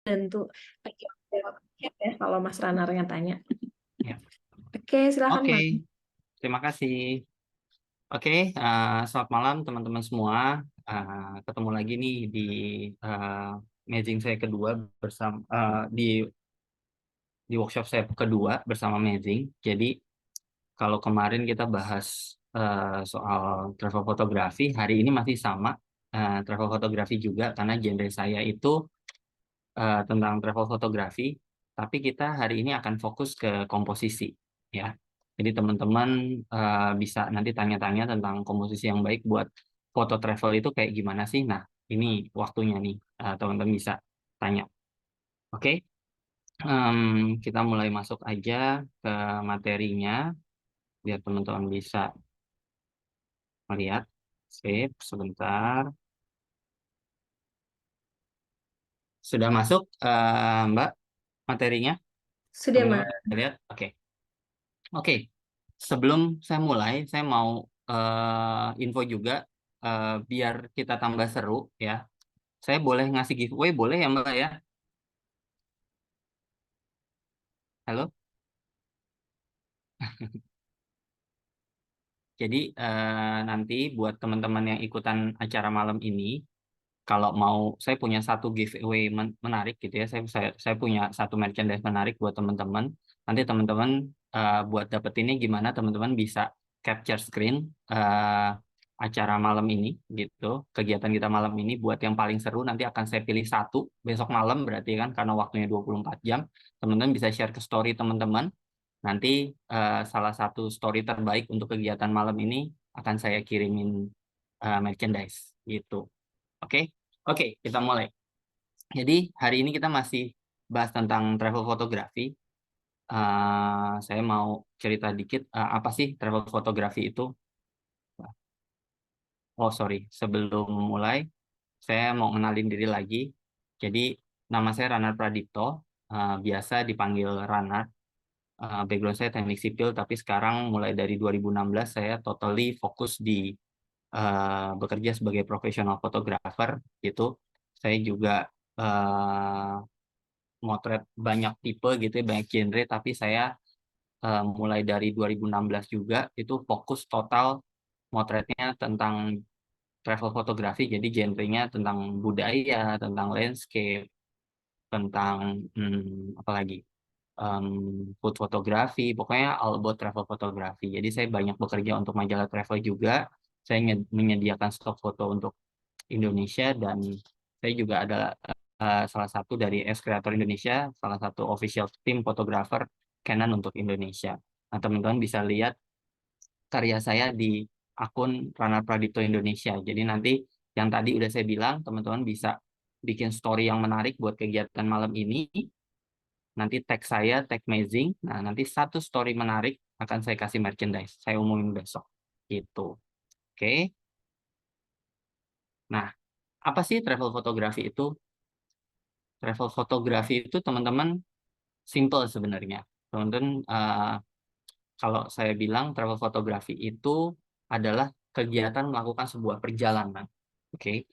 Tentu. Oke, ya, kalau Mas Ranar yang tanya. Ya. Oke, silakan Oke, Mas. terima kasih. Oke, selamat malam teman-teman semua. Ketemu lagi nih di Amazing saya kedua bersama di workshop saya kedua bersama Amazing. Jadi kalau kemarin kita bahas soal travel fotografi, hari ini masih sama travel fotografi juga karena genre saya itu tentang travel fotografi, tapi kita hari ini akan fokus ke komposisi, ya. Jadi teman-teman bisa nanti tanya-tanya tentang komposisi yang baik buat foto travel itu kayak gimana sih. Nah, ini waktunya nih, teman-teman bisa tanya. Oke, kita mulai masuk aja ke materinya, biar teman-teman bisa melihat. Sip, sebentar. Sudah masuk, Mbak, materinya? Sudah, Teman-teman Mas. bisa lihat? Oke. Oke, sebelum saya mulai, saya mau info juga biar kita tambah seru ya. Saya boleh ngasih giveaway, boleh ya Mbak ya? Halo? Jadi nanti buat teman-teman yang ikutan acara malam ini, kalau mau, saya punya satu giveaway menarik gitu ya. Saya punya satu merchandise menarik buat teman-teman. Nanti teman-teman buat dapetinnya gimana? Teman-teman bisa capture screen acara malam ini gitu. Kegiatan kita malam ini buat yang paling seru nanti akan saya pilih satu besok malam berarti kan karena waktunya 24 jam. Teman-teman bisa share ke story teman-teman. Nanti salah satu story terbaik untuk kegiatan malam ini akan saya kirimin merchandise gitu. Oke, oke, kita mulai. Jadi hari ini kita masih bahas tentang travel fotografi. Saya mau cerita dikit apa sih travel fotografi itu. Oh sorry, sebelum mulai saya mau kenalin diri lagi. Jadi nama saya Ranar Pradipto, biasa dipanggil Ranar. Background saya teknik sipil, tapi sekarang mulai dari 2016 saya totally fokus di bekerja sebagai profesional fotografer gitu. Saya juga eh, motret banyak tipe gitu ya, banyak genre, tapi saya mulai dari 2016 juga itu fokus total motretnya tentang travel fotografi, jadi genrenya tentang budaya, tentang landscape, tentang apa lagi, em, food fotografi, pokoknya all about travel fotografi. Jadi saya banyak bekerja untuk majalah travel juga, saya menyediakan stok foto untuk Indonesia, dan saya juga adalah salah satu dari Kreator Indonesia, salah satu official tim fotografer Canon untuk Indonesia. Nah, teman-teman bisa lihat karya saya di akun Rana Pradipto Indonesia. Jadi nanti yang tadi udah saya bilang, teman-teman bisa bikin story yang menarik buat kegiatan malam ini. Nanti tag saya, tag Mazing. Nah, nanti satu story menarik akan saya kasih merchandise. Saya umumin besok. Gitu. Oke. Nah, apa sih travel fotografi itu? Travel fotografi itu teman-teman simple sebenarnya. Teman-teman, kalau saya bilang travel fotografi itu adalah kegiatan melakukan sebuah perjalanan. Oke.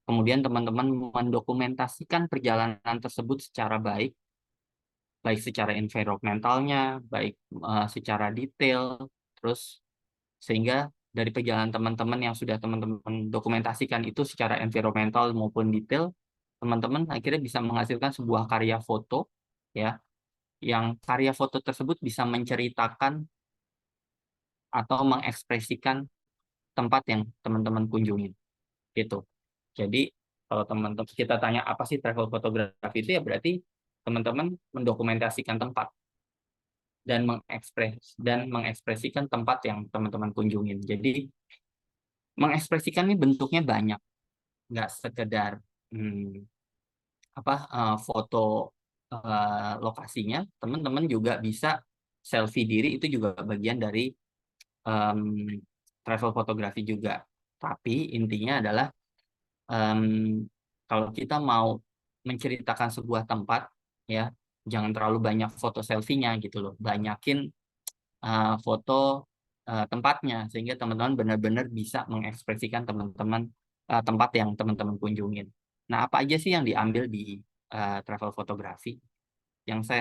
Kemudian teman-teman mendokumentasikan perjalanan tersebut secara baik, baik secara environmentalnya, baik secara detail, terus sehingga dari perjalanan teman-teman yang sudah teman-teman dokumentasikan itu secara environmental maupun detail, teman-teman akhirnya bisa menghasilkan sebuah karya foto, ya, yang karya foto tersebut bisa menceritakan atau mengekspresikan tempat yang teman-teman kunjungi gitu. Jadi kalau teman-teman kita tanya apa sih travel fotografi itu, ya berarti teman-teman mendokumentasikan tempat dan mengekspresikan tempat yang teman-teman kunjungin. Jadi mengekspresikan ini bentuknya banyak, nggak sekedar hmm, foto lokasinya. Teman-teman juga bisa selfie diri, itu juga bagian dari em, travel fotografi juga. Tapi intinya adalah em, kalau kita mau menceritakan sebuah tempat, ya jangan terlalu banyak foto selfie-nya gitu loh. Banyakin foto tempatnya sehingga teman-teman benar-benar bisa mengekspresikan tempat yang teman-teman kunjungin. Nah, apa aja sih yang diambil di travel fotografi. Yang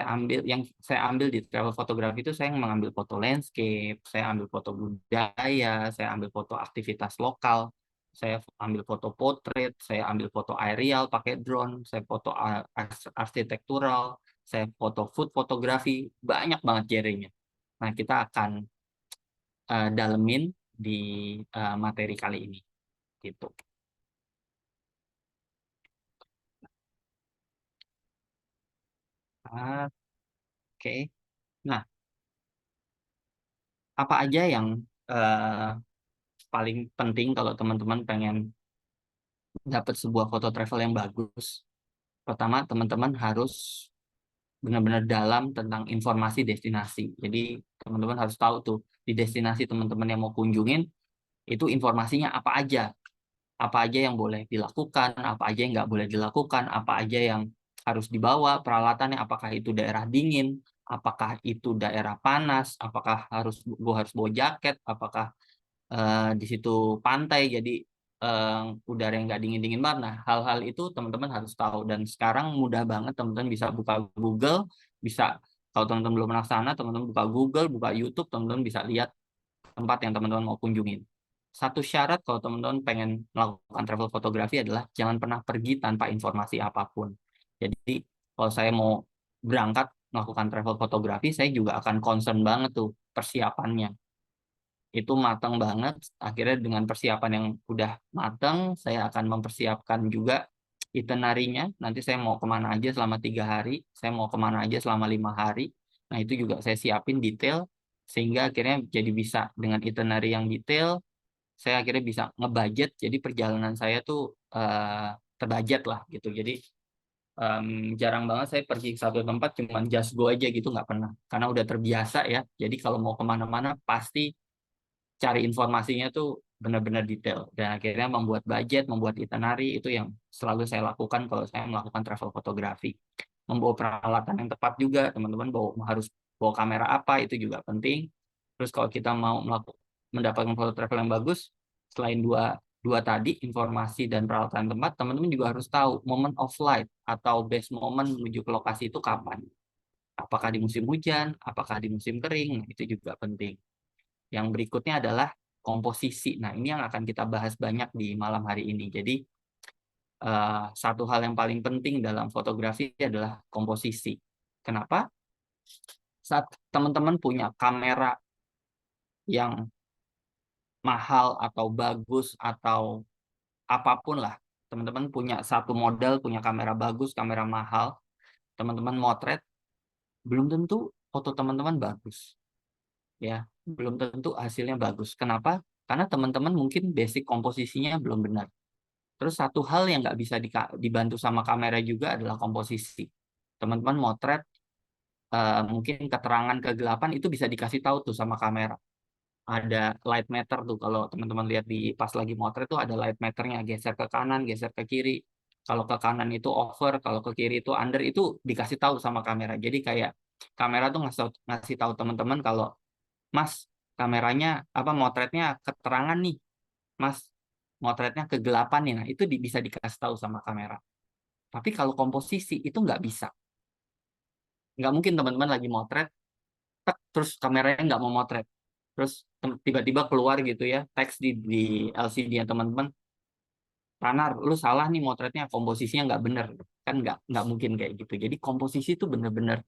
saya ambil di travel fotografi itu saya mengambil foto landscape, saya ambil foto budaya, saya ambil foto aktivitas lokal, saya ambil foto portrait, saya ambil foto aerial pakai drone, saya foto arsitektural, saya foto food fotografi, banyak banget genrenya. Nah, kita akan dalemin di materi kali ini gitu. Oke. Nah, apa aja yang eh, paling penting kalau teman-teman pengen dapat sebuah foto travel yang bagus? Pertama, teman-teman harus benar-benar dalam tentang informasi destinasi. Jadi, teman-teman harus tahu tuh di destinasi teman-teman yang mau kunjungin itu informasinya apa aja yang boleh dilakukan, apa aja yang nggak boleh dilakukan, apa aja yang harus dibawa peralatannya, apakah itu daerah dingin, apakah itu daerah panas, apakah gue harus bawa jaket, apakah di situ pantai, jadi udara yang nggak dingin-dingin banget. Nah, hal-hal itu teman-teman harus tahu. Dan sekarang mudah banget teman-teman bisa buka Google, bisa kalau teman-teman belum pernah sana, teman-teman buka Google, buka YouTube, teman-teman bisa lihat tempat yang teman-teman mau kunjungin. Satu syarat kalau teman-teman pengen melakukan travel fotografi adalah jangan pernah pergi tanpa informasi apapun. Jadi kalau saya mau berangkat melakukan travel fotografi, saya juga akan concern banget tuh persiapannya. Itu matang banget. Akhirnya dengan persiapan yang udah matang, saya akan mempersiapkan juga itinerary-nya. Nanti saya mau kemana aja selama 3 hari, saya mau kemana aja selama 5 hari. Nah, itu juga saya siapin detail, sehingga akhirnya jadi bisa dengan itinerary yang detail, saya akhirnya bisa ngebudget. Jadi perjalanan saya tuh terbudget lah gitu. Jadi jarang banget saya pergi ke satu tempat cuman just go aja gitu, nggak pernah. Karena udah terbiasa ya. Jadi kalau mau kemana-mana pasti cari informasinya tuh benar-benar detail, dan akhirnya membuat budget, membuat itinerary itu yang selalu saya lakukan kalau saya melakukan travel fotografi. Membawa peralatan yang tepat juga, teman-teman harus bawa kamera apa, itu juga penting. Terus kalau kita mau mendapatkan foto travel yang bagus, selain dua dua tadi informasi dan peralatan tempat, teman-teman juga harus tahu moment of flight atau best moment menuju ke lokasi itu kapan. Apakah di musim hujan, apakah di musim kering, nah, itu juga penting. Yang berikutnya adalah komposisi. Nah, ini yang akan kita bahas banyak di malam hari ini. Jadi, satu hal yang paling penting dalam fotografi adalah komposisi. Kenapa? Saat teman-teman punya kamera yang mahal atau bagus atau apapun lah, teman-teman punya satu model, punya kamera bagus, kamera mahal, teman-teman motret, belum tentu foto teman-teman bagus. Ya, belum tentu hasilnya bagus. Kenapa? Karena teman-teman mungkin basic komposisinya belum benar. Terus satu hal yang nggak bisa dibantu sama kamera juga adalah komposisi. Teman-teman motret, mungkin keterangan kegelapan itu bisa dikasih tahu tuh sama kamera. Ada light meter tuh, kalau teman-teman lihat di pas lagi motret tuh ada light meternya, geser ke kanan, geser ke kiri. Kalau ke kanan itu over, kalau ke kiri itu under, itu dikasih tahu sama kamera. Jadi kayak kamera tuh ngasih tahu teman-teman kalau Mas, kameranya apa, motretnya keterangan nih, Mas, motretnya kegelapan nih. Nah, itu bisa dikasih tahu sama kamera. Tapi kalau komposisi itu nggak bisa. Nggak mungkin teman-teman lagi motret, tek, terus kameranya nggak mau motret. Terus tiba-tiba keluar gitu ya, teks di LCD ya teman-teman, Ranar, lu salah nih motretnya, komposisinya nggak bener. Kan nggak mungkin kayak gitu. Jadi komposisi itu bener-bener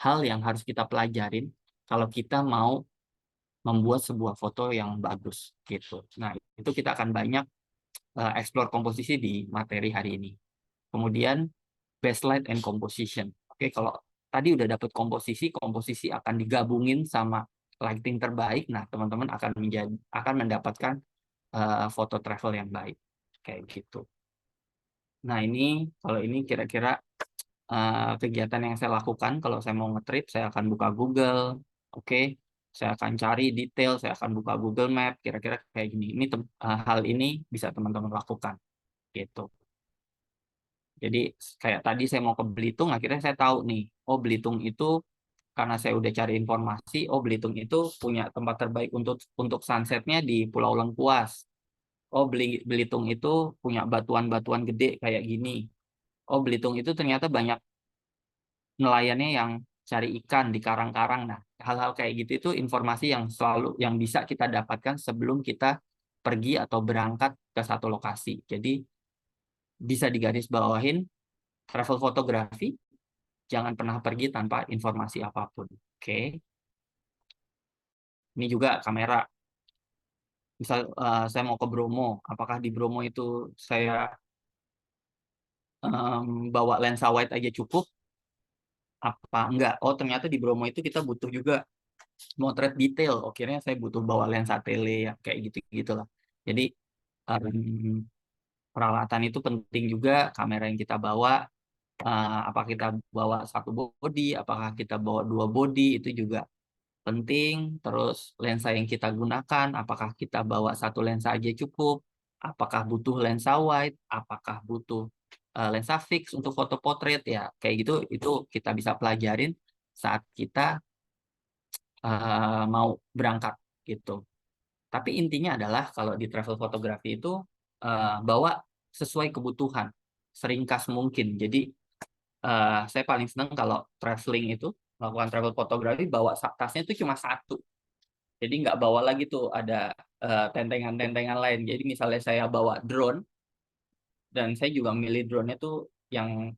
hal yang harus kita pelajarin kalau kita mau membuat sebuah foto yang bagus gitu. Nah, itu kita akan banyak explore komposisi di materi hari ini. Kemudian best light and composition. Oke, kalau tadi udah dapet komposisi, komposisi akan digabungin sama lighting terbaik. Nah, teman-teman akan mendapatkan foto travel yang baik. Kayak gitu. Nah, ini kalau ini kira-kira kegiatan yang saya lakukan kalau saya mau nge-trip, saya akan buka Google. Oke. Saya akan cari detail, saya akan buka Google Map, kira-kira kayak gini. Hal ini bisa teman-teman lakukan gitu. Jadi kayak tadi saya mau ke Belitung, akhirnya saya tahu nih, oh Belitung itu karena saya udah cari informasi, oh Belitung itu punya tempat terbaik untuk sunsetnya di Pulau Lengkuas. Oh Belitung itu punya batuan-batuan gede kayak gini. oh Belitung itu ternyata banyak nelayannya yang cari ikan di karang-karang. Nah, hal-hal kayak gitu itu informasi yang selalu yang bisa kita dapatkan sebelum kita pergi atau berangkat ke satu lokasi. Jadi bisa digarisbawahin, travel fotografi jangan pernah pergi tanpa informasi apapun. Oke. Ini juga kamera. Misal saya mau ke Bromo, apakah di Bromo itu saya bawa lensa wide aja cukup? Apa enggak? Oh, ternyata di Bromo itu kita butuh juga motret detail. Akhirnya saya butuh bawa lensa tele ya kayak gitu-gitulah. Jadi em, peralatan itu penting juga, kamera yang kita bawa, apa kita bawa satu body, apakah kita bawa dua body itu juga penting. Terus lensa yang kita gunakan, apakah kita bawa satu lensa aja cukup, apakah butuh lensa wide, apakah butuh lensa fix untuk foto portrait ya kayak gitu, itu kita bisa pelajarin saat kita mau berangkat gitu. Tapi intinya adalah kalau di travel fotografi itu bawa sesuai kebutuhan, seringkas mungkin. Jadi saya paling senang kalau traveling itu melakukan travel fotografi bawa tasnya itu cuma satu. Jadi nggak bawa lagi tuh ada tentengan-tentengan lain. Jadi misalnya saya bawa drone dan saya juga milih drone-nya tuh yang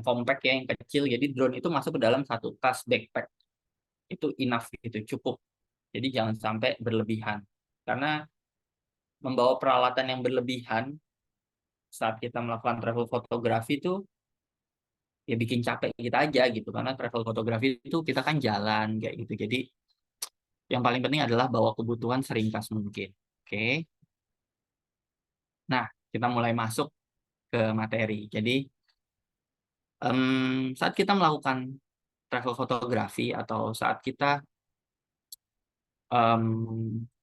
compact ya, yang kecil. Jadi drone itu masuk ke dalam satu tas backpack. Itu enough gitu, cukup. Jadi jangan sampai berlebihan. Karena membawa peralatan yang berlebihan saat kita melakukan travel fotografi itu ya bikin capek kita aja gitu, karena travel fotografi itu kita kan jalan kayak gitu. Jadi yang paling penting adalah bawa kebutuhan seringkas mungkin. Oke. Nah, kita mulai masuk ke materi. Jadi saat kita melakukan travel fotografi atau saat kita em,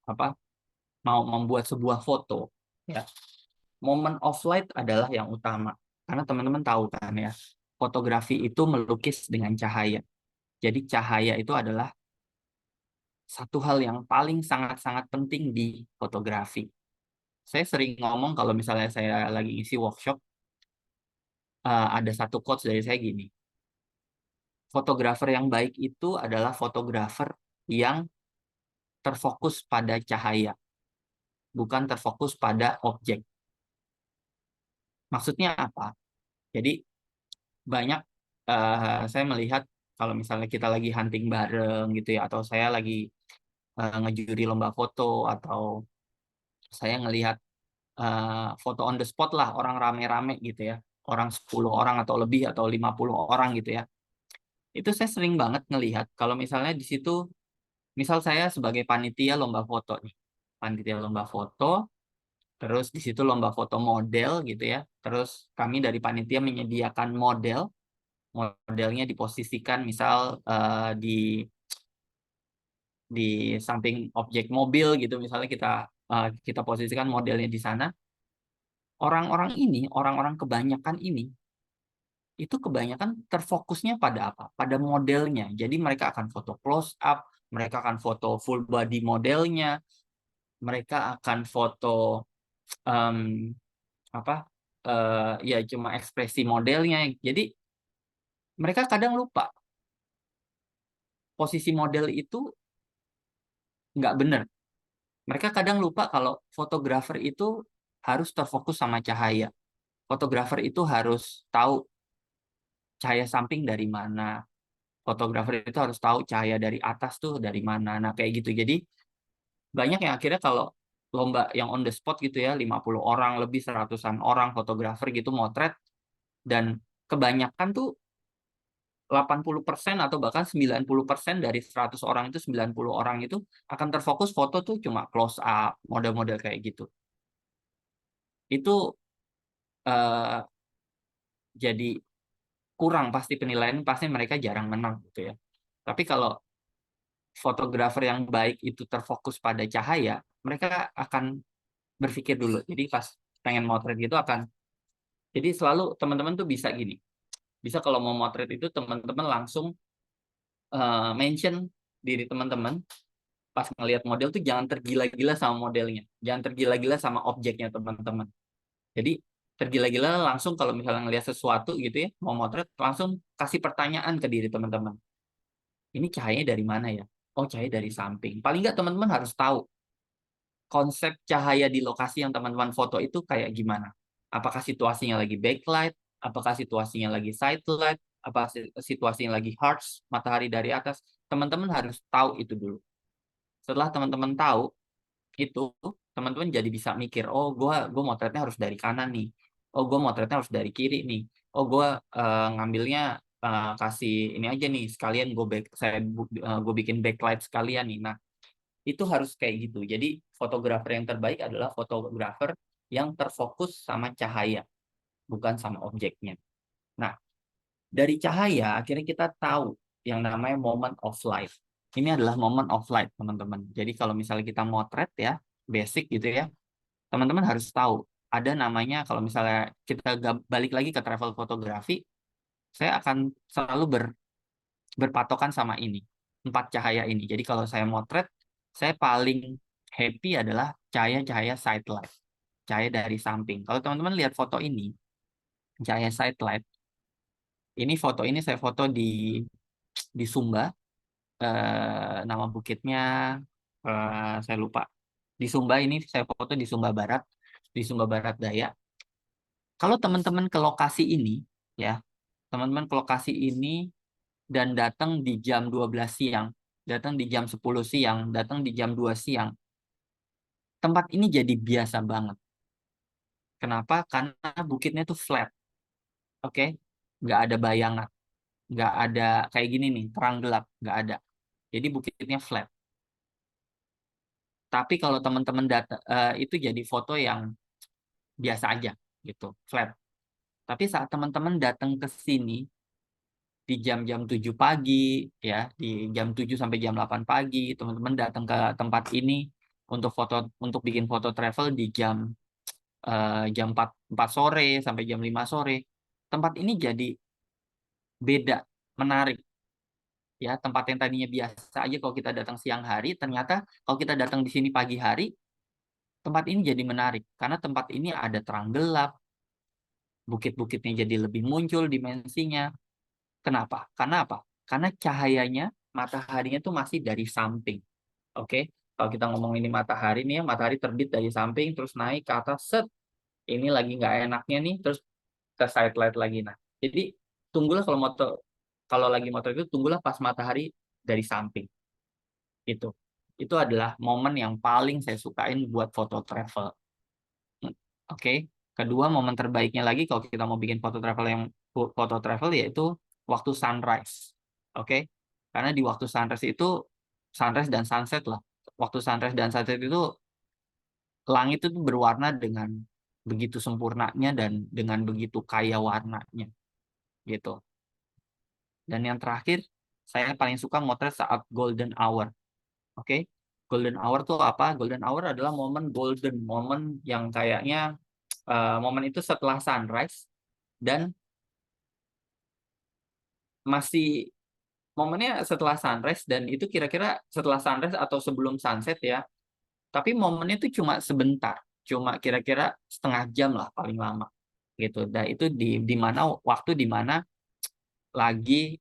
apa mau membuat sebuah foto ya, moment of light adalah yang utama. Karena teman-teman tahu kan ya, fotografi itu melukis dengan cahaya. Jadi cahaya itu adalah satu hal yang paling sangat-sangat penting di fotografi. Saya sering ngomong kalau misalnya saya lagi isi workshop, ada satu quotes dari saya gini, fotografer yang baik itu adalah fotografer yang terfokus pada cahaya, bukan terfokus pada objek. Maksudnya apa? Jadi banyak saya melihat kalau misalnya kita lagi hunting bareng gitu ya, atau saya lagi ngejuri lomba foto, atau saya ngelihat foto on the spot lah, orang rame-rame gitu ya, orang 10 orang atau lebih atau 50 orang gitu ya. Itu saya sering banget ngelihat kalau misalnya di situ, misal saya sebagai panitia lomba foto nih, panitia lomba foto, terus di situ lomba foto model gitu ya, terus kami dari panitia menyediakan model, modelnya diposisikan misal di samping objek mobil gitu, misalnya kita posisikan modelnya di sana. Orang-orang kebanyakan ini itu kebanyakan terfokusnya pada apa? Pada modelnya. Jadi mereka akan foto close up, mereka akan foto full body modelnya, mereka akan foto em, apa? Ya cuma ekspresi modelnya. Jadi mereka kadang lupa posisi model itu nggak benar. Mereka kadang lupa kalau fotografer itu harus terfokus sama cahaya. Fotografer itu harus tahu cahaya samping dari mana. Fotografer itu harus tahu cahaya dari atas tuh dari mana. Nah, kayak gitu. Jadi banyak yang akhirnya kalau lomba yang on the spot gitu ya, 50 orang lebih, seratusan orang fotografer gitu motret, dan kebanyakan tuh 80% atau bahkan 90% dari 100 orang itu, 90 orang itu akan terfokus foto tuh cuma close up, model-model kayak gitu. Itu eh, jadi kurang, pasti penilaian pasti mereka jarang menang gitu ya. Tapi kalau fotografer yang baik itu terfokus pada cahaya, mereka akan berpikir dulu. Jadi pas pengen motret gitu akan, jadi selalu teman-teman tuh bisa gini. Bisa kalau mau motret itu teman-teman langsung mention diri teman-teman pas ngelihat model tuh jangan tergila-gila sama modelnya. Jangan tergila-gila sama objeknya teman-teman. Jadi tergila-gila langsung kalau misalnya ngelihat sesuatu gitu ya, mau motret, langsung kasih pertanyaan ke diri teman-teman. Ini cahayanya dari mana ya? Oh, cahaya dari samping. Paling nggak teman-teman harus tahu konsep cahaya di lokasi yang teman-teman foto itu kayak gimana. Apakah situasinya lagi backlight? Apakah situasinya lagi side light? Apa situasinya lagi harsh, matahari dari atas? Teman-teman harus tahu itu dulu. Setelah teman-teman tahu, itu teman-teman jadi bisa mikir, oh gue motretnya harus dari kanan nih, oh gue motretnya harus dari kiri nih, oh gue ngambilnya kasih ini aja nih sekalian gue bikin backlight sekalian nih. Nah, itu harus kayak gitu. Jadi fotografer yang terbaik adalah fotografer yang terfokus sama cahaya, bukan sama objeknya. Nah, dari cahaya akhirnya kita tahu yang namanya moment of light. Ini adalah moment of light, teman-teman. Jadi kalau misalnya kita motret ya, basic gitu ya, teman-teman harus tahu ada namanya, kalau misalnya kita balik lagi ke travel fotografi, saya akan selalu berpatokan sama ini, 4 cahaya ini. Jadi kalau saya motret, saya paling happy adalah cahaya-cahaya side light, cahaya dari samping. Kalau teman-teman lihat foto ini, cahaya side light, ini foto ini saya foto di Sumba, nama bukitnya saya lupa. Di Sumba ini saya foto di Sumba Barat, di Sumba Barat Daya. Kalau teman-teman ke lokasi ini, ya, teman-teman ke lokasi ini dan datang di jam 12 siang, datang di jam 10 siang, datang di jam 2 siang, tempat ini jadi biasa banget. Kenapa? Karena bukitnya tuh flat, oke? Nggak ada bayangan, nggak ada kayak gini nih, terang gelap, nggak ada. Jadi bukitnya flat. Tapi kalau teman-teman itu jadi foto yang biasa aja, gitu, flat. Tapi saat teman-teman datang ke sini, di jam-jam 7 pagi, ya, di jam 7 sampai jam 8 pagi, teman-teman datang ke tempat ini untuk bikin foto travel di jam 4 sore sampai jam 5 sore. Tempat ini jadi beda, menarik. Ya, tempat yang tadinya biasa aja kalau kita datang siang hari, ternyata kalau kita datang di sini pagi hari, tempat ini jadi menarik karena tempat ini ada terang gelap, bukit-bukitnya jadi lebih muncul dimensinya. Kenapa? Karena apa? Karena cahayanya, mataharinya tuh masih dari samping. Oke, kalau kita ngomong ini matahari nih ya, matahari terbit dari samping terus naik ke atas, set. Ini lagi nggak enaknya nih, terus ke side light lagi. Nah, jadi tunggulah kalau lagi motor itu tunggulah pas matahari dari samping. Itu. Itu adalah momen yang paling saya sukain buat foto travel. Oke. Kedua, momen terbaiknya lagi kalau kita mau bikin foto travel yaitu waktu sunrise. Oke. Karena di waktu sunrise itu sunrise dan sunset lah. Waktu sunrise dan sunset itu langit itu berwarna dengan begitu sempurnanya dan dengan begitu kaya warnanya gitu. Dan yang terakhir, saya paling suka motret saat golden hour. Oke. Golden hour tuh apa? Golden hour adalah momen golden, momen yang kayaknya momen itu setelah sunrise dan masih momennya setelah sunrise dan itu kira-kira setelah sunrise atau sebelum sunset ya. Tapi momennya itu cuma sebentar, cuma kira-kira setengah jam lah paling lama gitu. Dan itu di mana waktu di mana lagi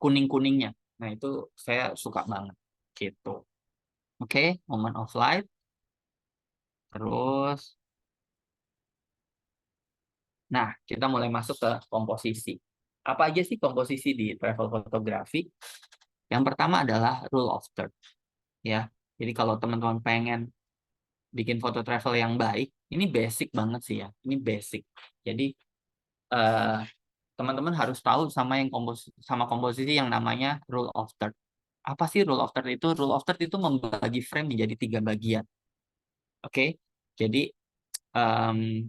kuning-kuningnya. Nah, itu saya suka banget gitu. Oke, moment of light. Terus, nah, kita mulai masuk ke komposisi. Apa aja sih komposisi di travel photography? Yang pertama adalah rule of third, ya. Jadi kalau teman-teman pengen bikin foto travel yang baik, ini basic banget sih ya. Ini basic. Jadi eh, teman-teman harus tahu sama komposisi yang namanya rule of third. Apa sih rule of third itu? Rule of third itu membagi frame menjadi 3 bagian. Oke, jadi em,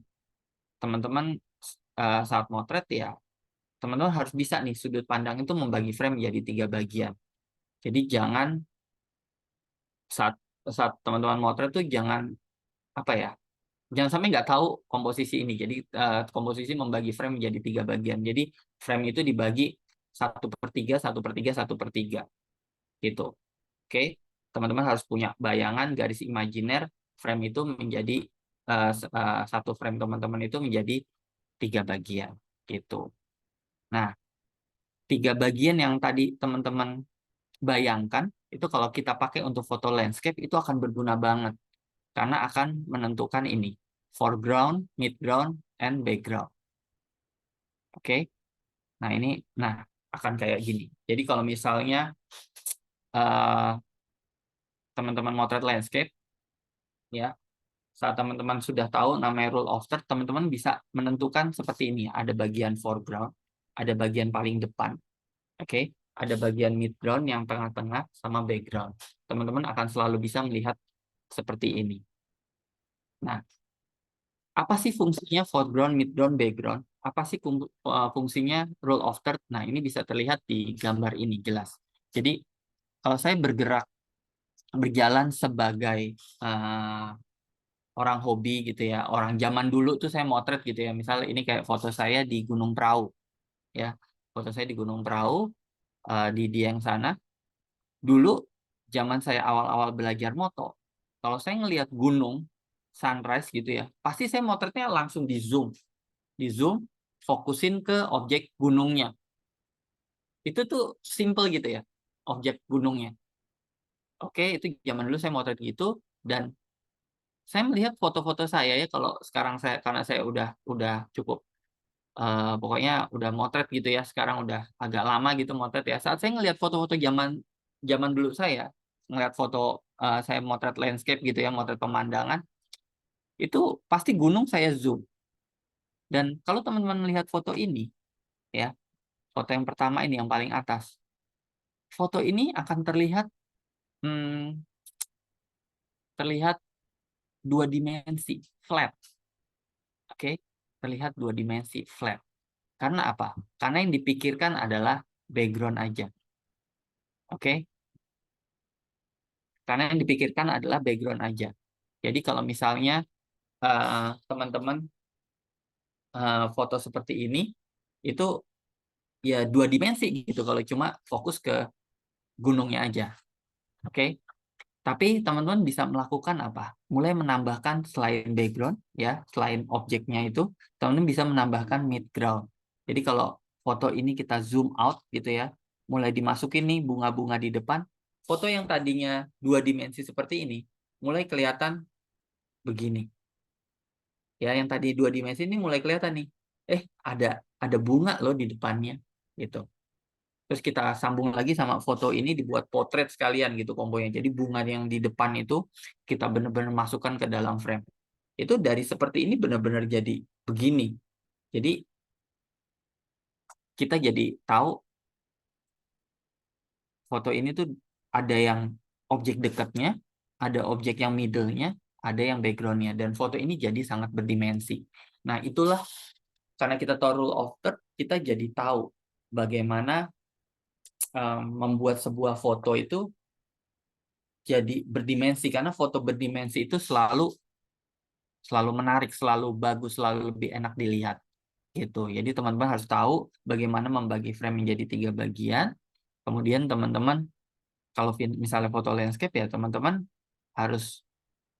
teman-teman saat motret ya, teman-teman harus bisa nih sudut pandang itu membagi frame menjadi 3 bagian. Jadi jangan saat saat teman-teman motret tuh jangan apa ya, jangan sampai nggak tahu komposisi ini. Jadi komposisi membagi frame menjadi 3 bagian. Jadi frame itu dibagi 1/3, 1/3, 1/3 gitu. Oke, teman-teman harus punya bayangan garis imajiner frame itu menjadi satu frame teman-teman itu menjadi 3 bagian gitu. Nah, 3 bagian yang tadi teman-teman bayangkan itu kalau kita pakai untuk foto landscape itu akan berguna banget karena akan menentukan ini foreground, midground, and background. Oke. Nah, ini akan kayak gini. Jadi kalau misalnya eh, teman-teman motret landscape ya, saat teman-teman sudah tahu namanya rule of third, teman-teman bisa menentukan seperti ini. Ada bagian foreground, ada bagian paling depan. Oke, ada bagian midground yang tengah-tengah sama background. Teman-teman akan selalu bisa melihat seperti ini. Nah, apa sih fungsinya foreground, midground, background? Apa sih fungsinya rule of third? Nah, ini bisa terlihat di gambar ini jelas. Jadi, kalau saya berjalan sebagai orang hobi gitu ya, orang zaman dulu tuh saya motret gitu ya. Misalnya ini kayak foto saya di Gunung Prau ya. Foto saya di Gunung Prau di Dieng sana. Dulu zaman saya awal-awal belajar moto, kalau saya ngelihat gunung sunrise gitu ya, pasti saya motretnya langsung di zoom, fokusin ke objek gunungnya. Itu tuh simple gitu ya, objek gunungnya. Oke, itu zaman dulu saya motret gitu dan saya melihat foto-foto saya ya kalau sekarang saya karena saya udah cukup pokoknya udah motret gitu ya, sekarang udah agak lama gitu motret ya. Saat saya ngelihat foto-foto zaman zaman dulu saya ngelihat foto saya motret landscape gitu ya, motret pemandangan, itu pasti gunung saya zoom. Dan kalau teman-teman melihat foto ini ya, foto yang pertama ini yang paling atas. Foto ini akan terlihat hmm, terlihat 2 dimensi, flat. Oke, terlihat 2 dimensi, flat. Karena apa? Karena yang dipikirkan adalah background aja. Oke, karena yang dipikirkan adalah background aja. Jadi kalau misalnya teman-teman foto seperti ini, itu ya 2 dimensi gitu kalau cuma fokus ke gunungnya aja. Oke, tapi teman-teman bisa melakukan apa? Mulai menambahkan selain background, ya, selain objeknya itu, teman-teman bisa menambahkan midground. Jadi kalau foto ini kita zoom out gitu ya, mulai dimasukin nih bunga-bunga di depan, foto yang tadinya 2 dimensi seperti ini, mulai kelihatan begini. Ya, yang tadi 2 dimensi ini mulai kelihatan nih. Ada bunga loh di depannya, gitu. Terus kita sambung lagi sama foto ini dibuat potret sekalian gitu kombonya. Jadi bunga yang di depan itu kita benar-benar masukkan ke dalam frame. Itu dari seperti ini benar-benar jadi begini. Jadi kita jadi tahu foto ini tuh ada yang objek dekatnya, ada objek yang middle-nya, ada yang background-nya. Dan foto ini jadi sangat berdimensi. Nah, itulah karena kita tahu rule of third, kita jadi tahu bagaimana membuat sebuah foto itu jadi berdimensi karena foto berdimensi itu selalu menarik, selalu bagus, selalu lebih enak dilihat gitu. Jadi teman-teman harus tahu bagaimana membagi frame menjadi 3 bagian. Kemudian teman-teman kalau misalnya foto landscape ya teman-teman harus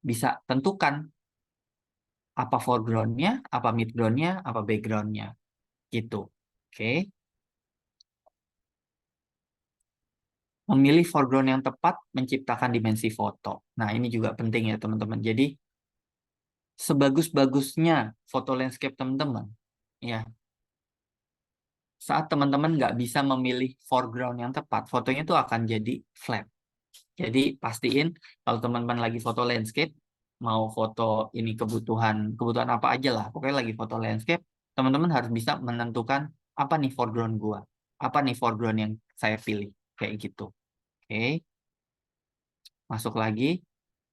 bisa tentukan apa foreground-nya, apa midground-nya, apa background-nya gitu. Oke. Memilih foreground yang tepat menciptakan dimensi foto. Nah, ini juga penting ya teman-teman. Jadi sebagus-bagusnya foto landscape teman-teman, ya saat teman-teman nggak bisa memilih foreground yang tepat, fotonya itu akan jadi flat. Jadi pastiin kalau teman-teman lagi foto landscape, mau foto ini kebutuhan kebutuhan apa aja lah, pokoknya lagi foto landscape, teman-teman harus bisa menentukan apa nih foreground gua, apa nih foreground yang saya pilih, kayak gitu. Oke, masuk lagi.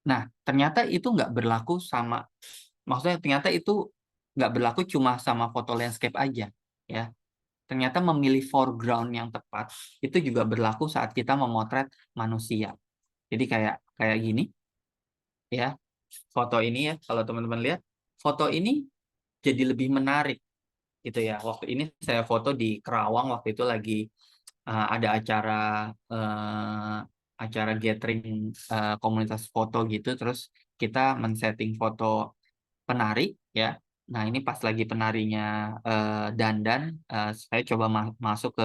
Nah, ternyata itu nggak berlaku sama, maksudnya ternyata itu nggak berlaku cuma sama foto landscape aja, ya. Ternyata memilih foreground yang tepat itu juga berlaku saat kita memotret manusia. Jadi kayak kayak gini, ya. Foto ini ya, kalau teman-teman lihat, foto ini jadi lebih menarik gitu ya. Waktu ini saya foto di Kerawang waktu itu lagi ada uh, acara gathering komunitas foto gitu, terus kita men-setting foto penari ya. Nah, ini pas lagi penarinya dandan, saya coba masuk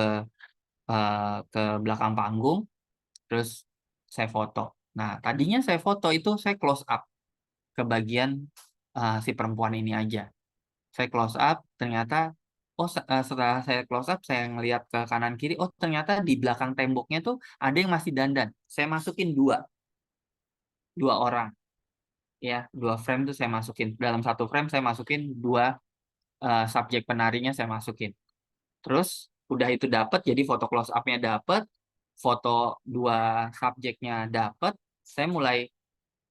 ke belakang panggung, terus saya foto. Nah, tadinya saya foto itu saya close up ke bagian si perempuan ini aja. Saya close up, ternyata setelah saya close up, saya ngelihat ke kanan kiri, oh ternyata di belakang temboknya tuh ada yang masih dandan. Saya masukin dua orang, ya, dua frame tuh saya masukin. Dalam satu frame saya masukin dua subjek penarinya saya masukin. Terus udah itu dapat, jadi foto close up-nya dapat, foto dua subjeknya dapat, saya mulai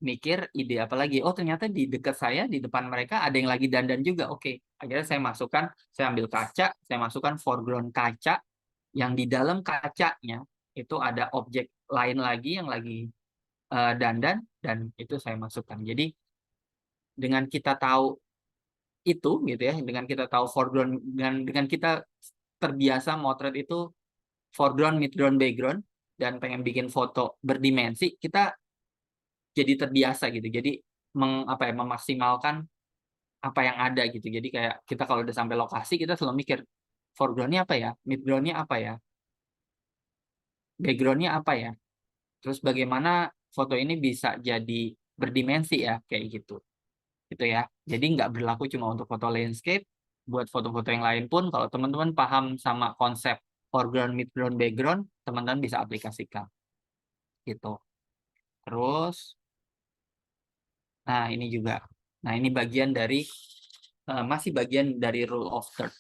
mikir ide apa lagi. Oh, ternyata di dekat saya, di depan mereka ada yang lagi dandan juga. Oke, akhirnya saya masukkan, saya ambil kaca, saya masukkan foreground kaca, yang di dalam kacanya itu ada objek lain lagi yang lagi dandan, dan itu saya masukkan. Jadi dengan kita tahu itu gitu ya, dengan kita tahu foreground, dengan kita terbiasa motret itu foreground, midground, background, dan pengen bikin foto berdimensi, kita jadi terbiasa gitu. Jadi memaksimalkan apa yang ada gitu. Jadi kayak kita kalau udah sampai lokasi, kita selalu mikir foregroundnya apa ya, midgroundnya apa ya, backgroundnya apa ya. Terus bagaimana foto ini bisa jadi berdimensi ya, kayak gitu. Gitu ya. Jadi nggak berlaku cuma untuk foto landscape, buat foto-foto yang lain pun, kalau teman-teman paham sama konsep foreground, midground, background, teman-teman bisa aplikasikan. Gitu. Terus, nah ini juga. Nah ini bagian dari, masih bagian dari rule of third.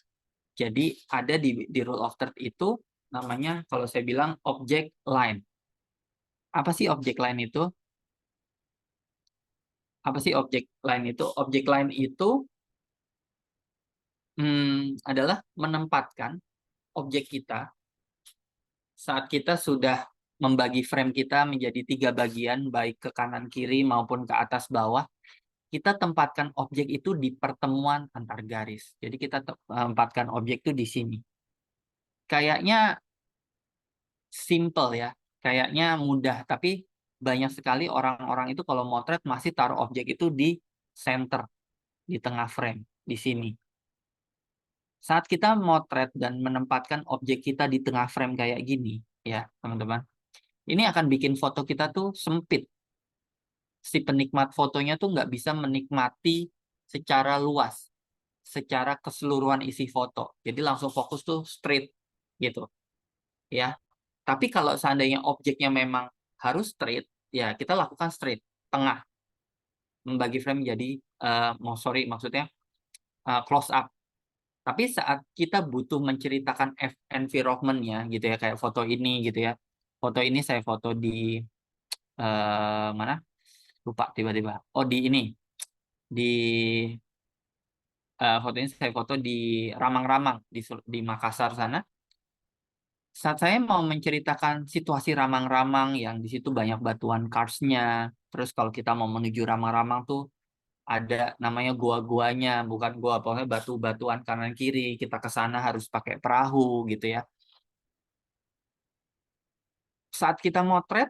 Jadi ada di rule of third itu namanya, kalau saya bilang, object line. Apa sih object line itu? Apa sih object line itu? Object line itu adalah menempatkan objek kita saat kita sudah membagi frame kita menjadi 3 bagian, baik ke kanan kiri maupun ke atas bawah. Kita tempatkan objek itu di pertemuan antar garis. Jadi kita tempatkan objek itu di sini. Kayaknya simple ya, kayaknya mudah, tapi banyak sekali orang-orang itu kalau motret masih taruh objek itu di center, di tengah frame, di sini. Saat kita motret dan menempatkan objek kita di tengah frame kayak gini, ya teman-teman, ini akan bikin foto kita tuh sempit. Si penikmat fotonya tuh nggak bisa menikmati secara luas, secara keseluruhan isi foto. Jadi langsung fokus tuh straight gitu, ya. Tapi kalau seandainya objeknya memang harus straight, ya kita lakukan straight, tengah, membagi frame jadi, maksudnya close up. Tapi saat kita butuh menceritakan environment-nya gitu ya, kayak foto ini gitu ya. Foto ini saya foto di mana? Lupa tiba-tiba. Oh, di ini. Di foto ini saya foto di Ramang-Ramang di Makassar sana. Saat saya mau menceritakan situasi Ramang-Ramang yang di situ banyak batuan karsnya, terus kalau kita mau menuju Ramang-Ramang tuh ada namanya gua-guanya, bukan gua, pokoknya batu-batuan kanan kiri. Kita ke sana harus pakai perahu gitu ya. Saat kita motret,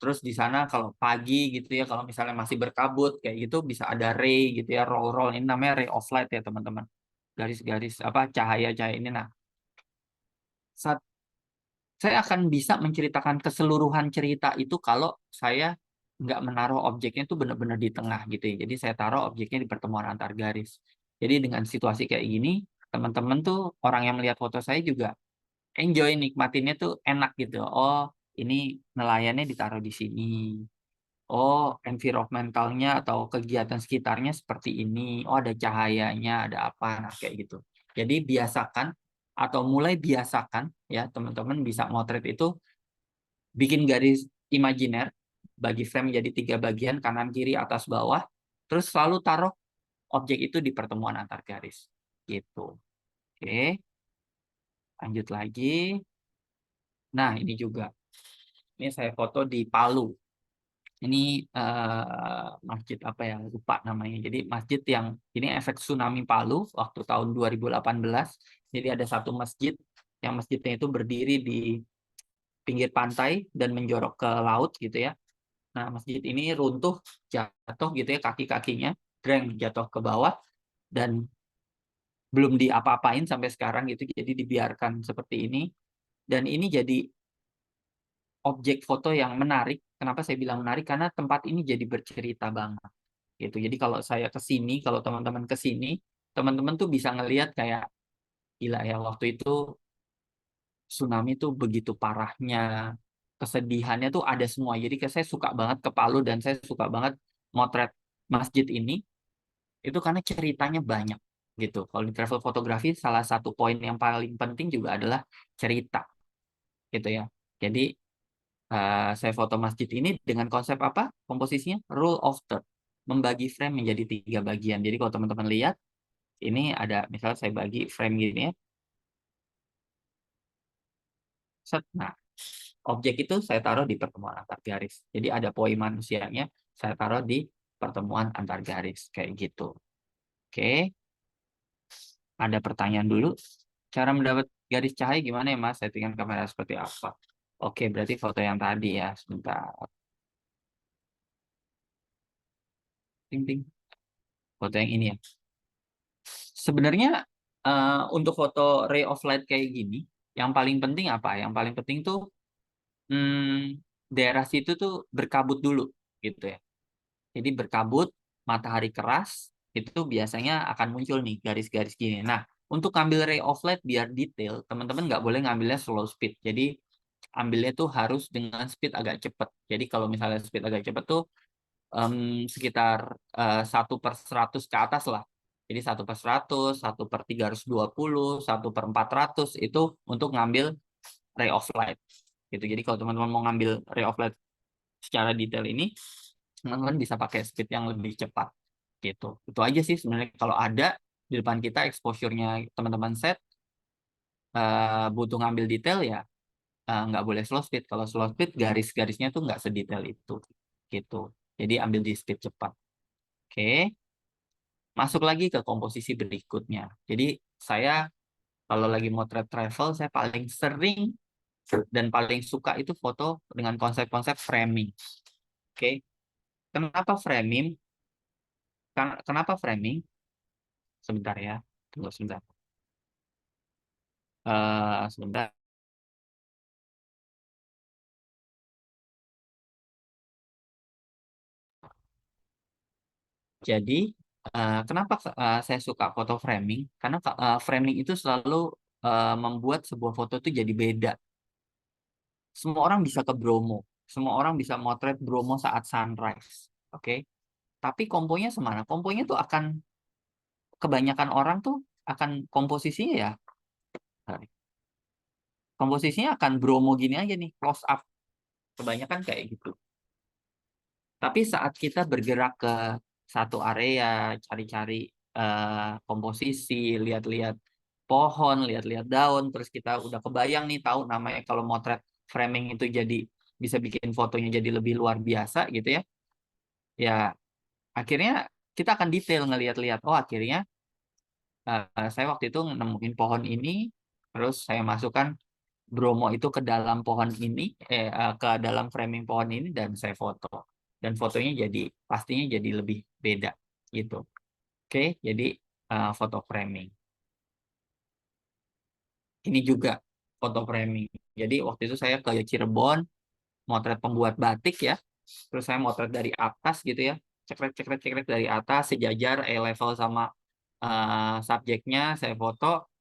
terus di sana kalau pagi gitu ya, kalau misalnya masih berkabut kayak gitu, bisa ada ray gitu ya, roll-roll, ini namanya ray of light ya teman-teman. Garis-garis apa, cahaya-cahaya ini. Nah, saat saya akan bisa menceritakan keseluruhan cerita itu kalau saya nggak menaruh objeknya itu benar-benar di tengah gitu ya. Jadi saya taruh objeknya di pertemuan antar garis. Jadi dengan situasi kayak gini, teman-teman tuh, orang yang melihat foto saya juga enjoy, nikmatinnya tuh enak gitu. Oh, ini nelayannya ditaruh di sini. Oh, environmentalnya atau kegiatan sekitarnya seperti ini. Oh, ada cahayanya, ada apa, nah kayak gitu. Jadi biasakan atau mulai biasakan ya teman-teman bisa motret itu, bikin garis imajiner, bagi frame jadi 3 bagian, kanan, kiri, atas, bawah, terus selalu taruh objek itu di pertemuan antar garis. Gitu. Oke, lanjut lagi. Nah, ini juga. Ini saya foto di Palu. Ini masjid apa ya, lupa namanya. Jadi masjid yang ini efek tsunami Palu waktu tahun 2018. Jadi ada satu masjid yang masjidnya itu berdiri di pinggir pantai dan menjorok ke laut gitu ya. Nah, masjid ini runtuh, jatuh gitu ya, kaki-kakinya dreng jatuh ke bawah. dan belum diapa-apain sampai sekarang gitu, jadi dibiarkan seperti ini. Dan ini jadi objek foto yang menarik. Kenapa saya bilang menarik? Karena tempat ini jadi bercerita banget gitu. Jadi kalau saya ke sini, kalau teman-teman ke sini, teman-teman tuh bisa ngelihat kayak gila ya, waktu itu tsunami tuh begitu parahnya, kesedihannya tuh ada semua. Jadi saya suka banget ke Palu dan saya suka banget motret masjid ini itu karena ceritanya banyak gitu. Kalau di travel fotografi salah satu poin yang paling penting juga adalah cerita gitu ya. Jadi saya foto masjid ini dengan konsep apa? Komposisinya rule of third, membagi frame menjadi 3 bagian. Jadi kalau teman-teman lihat ini ada, misalnya saya bagi frame gini ya. Set. Nah, objek itu saya taruh di pertemuan antar garis. Jadi ada poin manusianya, saya taruh di pertemuan antar garis kayak gitu. Oke, ada pertanyaan dulu. Cara mendapat garis cahaya gimana ya Mas? Settingan kamera seperti apa? Oke, berarti foto yang tadi ya. Sebentar. Ting ting. Foto yang ini ya. Sebenarnya untuk foto ray of light kayak gini, yang paling penting apa? Yang paling penting tuh daerah situ tuh berkabut dulu gitu ya. Jadi berkabut, matahari keras, itu biasanya akan muncul nih garis-garis gini. Nah, untuk ambil ray of light biar detail, teman-teman nggak boleh ngambilnya slow speed. Jadi ambilnya tuh harus dengan speed agak cepat. Jadi kalau misalnya speed agak cepat tuh sekitar 1/100 ke atas lah. Jadi 1/100, 1/320, 1/400 itu untuk ngambil ray of light. Gitu. Jadi kalau teman-teman mau ngambil ray of light secara detail ini, teman-teman bisa pakai speed yang lebih cepat. Gitu. Itu aja sih sebenarnya. Kalau ada di depan kita exposure-nya teman-teman set, butuh ngambil detail ya nggak boleh slow speed. Kalau slow speed garis-garisnya tuh nggak sedetail itu. Gitu. Jadi ambil di speed cepat. Oke. Masuk lagi ke komposisi berikutnya. Jadi saya kalau lagi motret travel, saya paling sering dan paling suka itu foto dengan konsep-konsep framing. Oke, kenapa framing? Kenapa framing? Sebentar ya, tunggu sebentar. Sebentar. Jadi kenapa saya suka foto framing? Karena framing itu selalu membuat sebuah foto itu jadi beda. Semua orang bisa ke Bromo, semua orang bisa motret Bromo saat sunrise. Oke, tapi komponya semana? Komponya tuh akan kebanyakan orang tuh akan komposisinya ya, komposisinya akan Bromo gini aja nih, close up. Kebanyakan kayak gitu. Tapi saat kita bergerak ke satu area, cari-cari komposisi, lihat-lihat pohon, lihat-lihat daun, terus kita udah kebayang nih tahu namanya kalau motret framing itu jadi bisa bikin fotonya jadi lebih luar biasa gitu ya. Ya, akhirnya kita akan detail ngelihat-lihat. Oh, akhirnya saya waktu itu nemuin pohon ini, terus saya masukkan Bromo itu ke dalam pohon ini, ke dalam framing pohon ini dan saya foto. Dan fotonya jadi pastinya jadi lebih beda gitu. Oke, jadi foto framing. Ini juga foto framing. Jadi waktu itu saya ke Cirebon, motret pembuat batik ya. Terus saya motret dari atas gitu ya. Cekrek cekrek cekrek dari atas sejajar level sama subjeknya saya foto.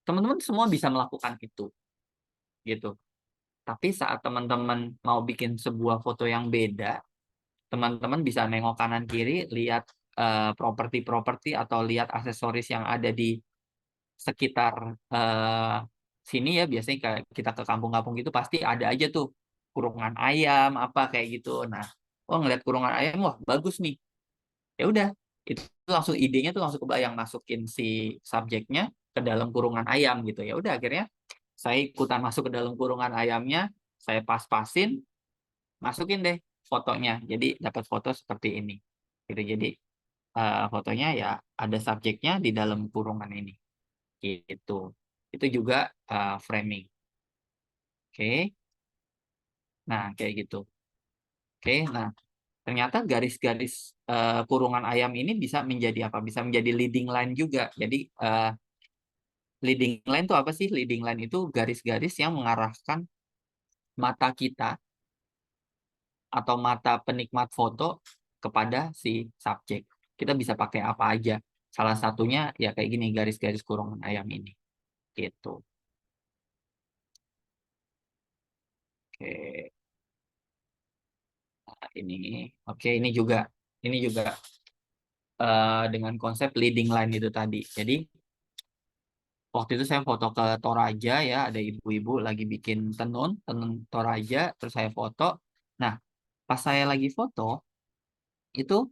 Teman-teman semua bisa melakukan itu gitu. Tapi saat teman-teman mau bikin sebuah foto yang beda, teman-teman bisa nengok kanan kiri, lihat properti-properti atau lihat aksesoris yang ada di sekitar sini ya. Biasanya kayak kita ke kampung-kampung gitu pasti ada aja tuh kurungan ayam apa kayak gitu. Nah, oh ngeliat kurungan ayam, wah bagus nih. Ya udah, itu langsung idenya tuh langsung kebayang masukin si subjeknya ke dalam kurungan ayam gitu. Ya udah akhirnya saya ikutan masuk ke dalam kurungan ayamnya, saya pas-pasin, masukin deh fotonya. Jadi dapat foto seperti ini. Gitu. Jadi fotonya ya ada subjeknya di dalam kurungan ini. Gitu. Itu juga framing. Oke. Nah, kayak gitu. Oke, nah ternyata garis-garis kurungan ayam ini bisa menjadi apa? Bisa menjadi leading line juga. Jadi leading line itu apa sih? Leading line itu garis-garis yang mengarahkan mata kita atau mata penikmat foto kepada si subjek. Kita bisa pakai apa aja. Salah satunya ya kayak gini, garis-garis kurungan ayam ini. Gitu. Oke, nah, oke ini juga dengan konsep leading line itu tadi. Jadi waktu itu saya foto ke Toraja ya, ada ibu-ibu lagi bikin tenun Toraja, terus saya foto. Nah, pas saya lagi foto itu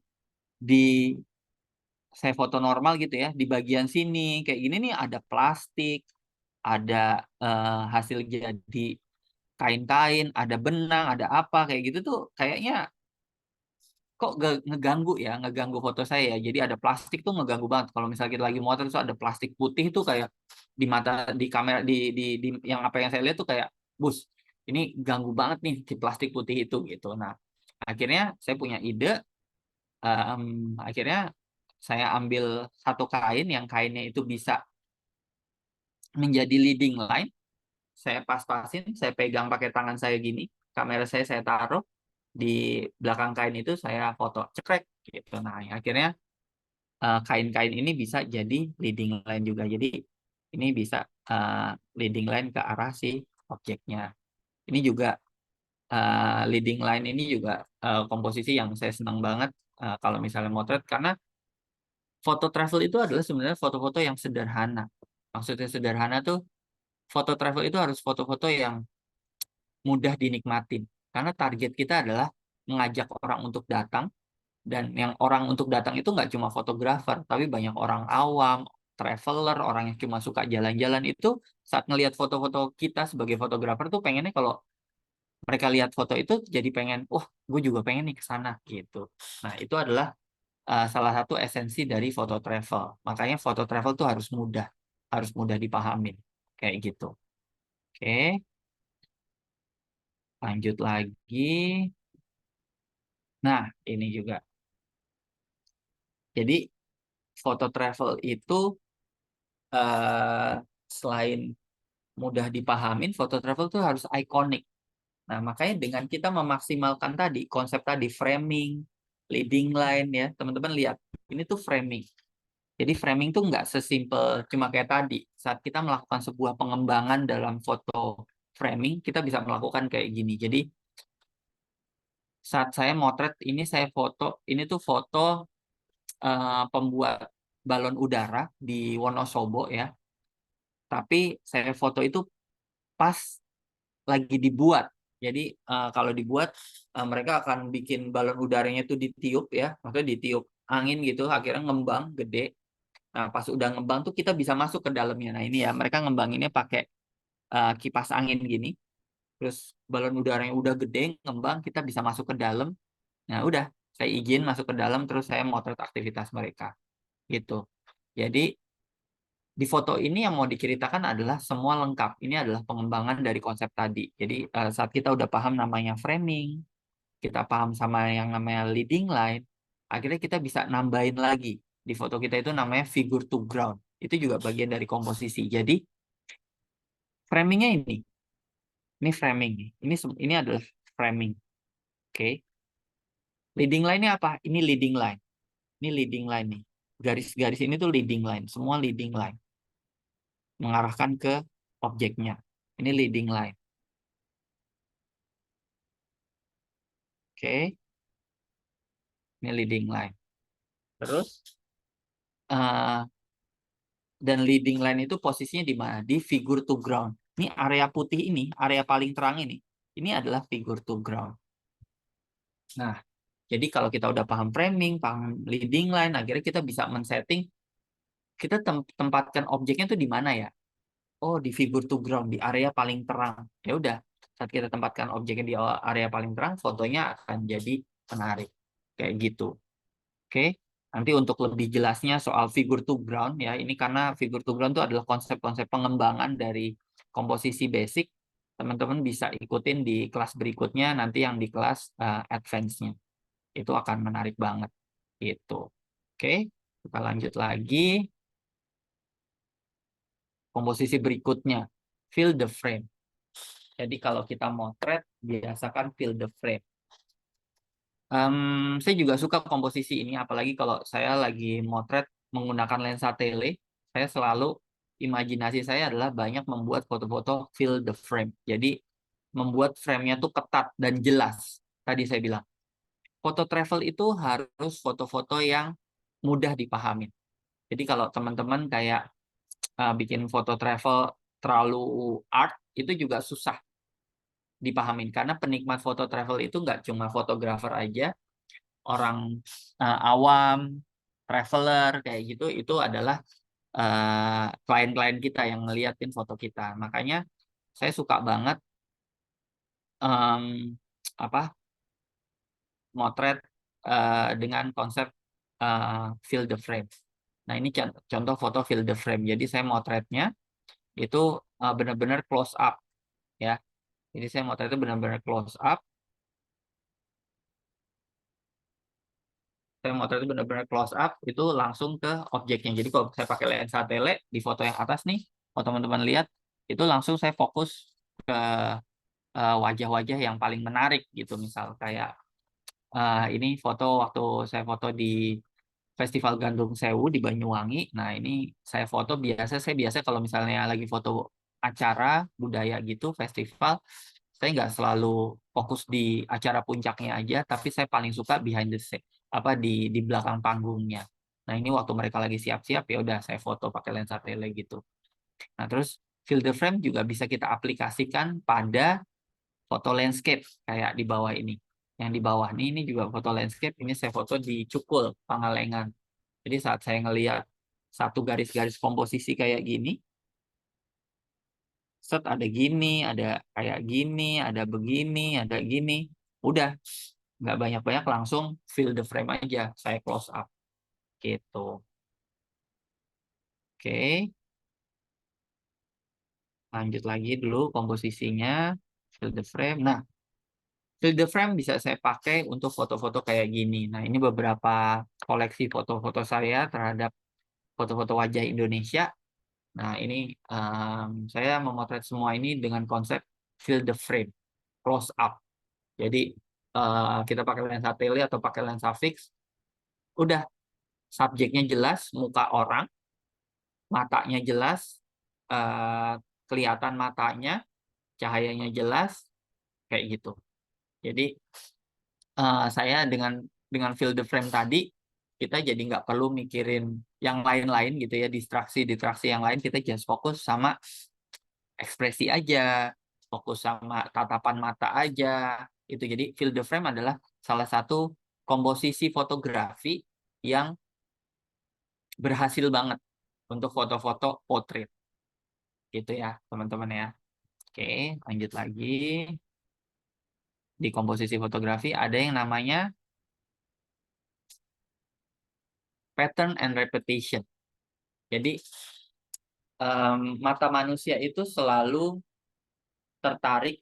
di saya foto normal gitu ya, di bagian sini kayak gini nih ada plastik, ada hasil jadi kain-kain, ada benang, ada apa kayak gitu tuh kayaknya kok ngeganggu ya, ngeganggu foto saya ya. Jadi ada plastik tuh ngeganggu banget. Kalau misalnya kita lagi motor tuh ada plastik putih tuh kayak di mata di kamera di yang apa yang saya lihat tuh kayak bus. Ini ganggu banget nih di plastik putih itu gitu. Nah, akhirnya saya punya ide. Akhirnya saya ambil satu kain yang kainnya itu bisa menjadi leading line. Saya pas-pasin, saya pegang pakai tangan saya gini. Kamera saya taruh di belakang kain itu saya foto cekrek gitu. Nah, akhirnya kain-kain ini bisa jadi leading line juga. Jadi ini bisa leading line ke arah si objeknya. Ini juga leading line ini juga komposisi yang saya senang banget kalau misalnya motret karena foto travel itu adalah sebenarnya foto-foto yang sederhana. Maksudnya sederhana tuh foto travel itu harus foto-foto yang mudah dinikmatin. Karena target kita adalah mengajak orang untuk datang. Dan yang orang untuk datang itu nggak cuma fotografer, tapi banyak orang awam, traveler, orang yang cuma suka jalan-jalan itu saat ngelihat foto-foto kita sebagai fotografer tuh pengennya kalau mereka lihat foto itu jadi pengen, wah, gue juga pengen nih ke sana gitu. Nah, itu adalah salah satu esensi dari foto travel. Makanya foto travel tuh harus mudah dipahamin kayak gitu. Oke, lanjut lagi. Nah, ini juga. Jadi foto travel itu selain mudah dipahamin, foto travel itu harus ikonik. Nah, makanya dengan kita memaksimalkan tadi konsep tadi framing, leading line ya, teman-teman lihat ini tuh framing. Jadi framing tuh nggak sesimpel cuma kayak tadi. Saat kita melakukan sebuah pengembangan dalam foto framing, kita bisa melakukan kayak gini. Jadi saat saya motret ini saya foto, ini tuh foto pembuat balon udara di Wonosobo ya. Tapi saya foto itu pas lagi dibuat. Jadi kalau dibuat mereka akan bikin balon udaranya itu ditiup ya, maksudnya ditiup angin gitu, akhirnya ngembang gede. Nah pas udah ngembang tuh kita bisa masuk ke dalamnya. Nah ini ya mereka ngembanginnya pakai kipas angin gini. Terus balon udaranya udah gede ngembang, kita bisa masuk ke dalam. Nah udah saya izin masuk ke dalam, terus saya motret aktivitas mereka gitu. Jadi di foto ini yang mau diceritakan adalah semua lengkap. Ini adalah pengembangan dari konsep tadi. Jadi saat kita udah paham namanya framing, kita paham sama yang namanya leading line, akhirnya kita bisa nambahin lagi. Di foto kita itu namanya figure to ground. Itu juga bagian dari komposisi. Jadi framingnya ini framing. Ini adalah framing. Oke. Leading line-nya apa? Ini leading line. Ini leading line nih. Garis-garis ini tuh leading line. Semua leading line. Mengarahkan ke objeknya. Ini leading line. Oke. Ini leading line. Terus dan leading line itu posisinya di mana? Di figure to ground. Ini area putih ini, area paling terang ini adalah figure to ground. Nah, jadi kalau kita udah paham framing, paham leading line, akhirnya kita bisa men-setting kita tempatkan objeknya tuh di mana ya? Oh, di figure to ground, di area paling terang. Ya udah, saat kita tempatkan objeknya di area paling terang, fotonya akan jadi menarik. Kayak gitu. Oke, nanti untuk lebih jelasnya soal figure to ground ya, ini karena figure to ground itu adalah konsep-konsep pengembangan dari komposisi basic. Teman-teman bisa ikutin di kelas berikutnya nanti yang di kelas advance-nya Itu akan menarik banget gitu. Oke, kita lanjut lagi. Komposisi berikutnya, fill the frame. Jadi kalau kita motret, biasakan fill the frame. Saya juga suka komposisi ini, apalagi kalau saya lagi motret menggunakan lensa tele. Saya selalu, imajinasi saya adalah banyak membuat foto-foto fill the frame. Jadi membuat frame-nya tuh ketat dan jelas. Tadi saya bilang, foto travel itu harus foto-foto yang mudah dipahami. Jadi kalau teman-teman kayak bikin foto travel terlalu art, itu juga susah dipahamin. Karena penikmat foto travel itu nggak cuma fotografer aja, orang awam, traveler, kayak gitu, itu adalah klien-klien kita yang ngeliatin foto kita. Makanya saya suka banget em, apa motret dengan konsep fill the frame. Nah, ini contoh foto fill the frame. Jadi saya motretnya itu benar-benar close up ya. Jadi saya motret itu benar-benar close up. Saya motret itu benar-benar close up, itu langsung ke objeknya. Jadi kalau saya pakai lensa tele di foto yang atas nih, kalau teman-teman lihat, itu langsung saya fokus ke wajah-wajah yang paling menarik gitu. Misal kayak ini foto waktu saya foto di Festival Gandrung Sewu di Banyuwangi. Nah, ini saya biasa kalau misalnya lagi foto acara budaya gitu, festival, saya nggak selalu fokus di acara puncaknya aja, tapi saya paling suka behind the scene, di belakang panggungnya. Nah, ini waktu mereka lagi siap-siap, ya udah saya foto pakai lensa tele gitu. Nah, terus fill the frame juga bisa kita aplikasikan pada foto landscape kayak di bawah ini. Yang di bawah ini juga foto landscape. Ini saya foto di Cukul, Pangalengan. Jadi saat saya ngelihat satu garis-garis komposisi kayak gini, set ada gini, ada kayak gini, ada begini, ada gini. Udah, nggak banyak-banyak, langsung fill the frame aja. Saya close up. Gitu. Oke, lanjut lagi dulu komposisinya. Fill the frame. Nah, fill the frame bisa saya pakai untuk foto-foto kayak gini. Nah, ini beberapa koleksi foto-foto saya terhadap foto-foto wajah Indonesia. Nah, ini saya memotret semua ini dengan konsep fill the frame, close up. Jadi kita pakai lensa tele atau pakai lensa fix, udah subjeknya jelas, muka orang, matanya jelas, eh, kelihatan matanya, cahayanya jelas, kayak gitu. Jadi saya dengan fill the frame tadi, kita jadi nggak perlu mikirin yang lain-lain gitu ya, distraksi yang lain, kita just fokus sama ekspresi aja, fokus sama tatapan mata aja. Itu jadi fill the frame adalah salah satu komposisi fotografi yang berhasil banget untuk foto-foto portrait gitu ya, teman-teman ya. Oke, lanjut lagi. Di komposisi fotografi ada yang namanya pattern and repetition. Jadi mata manusia itu selalu tertarik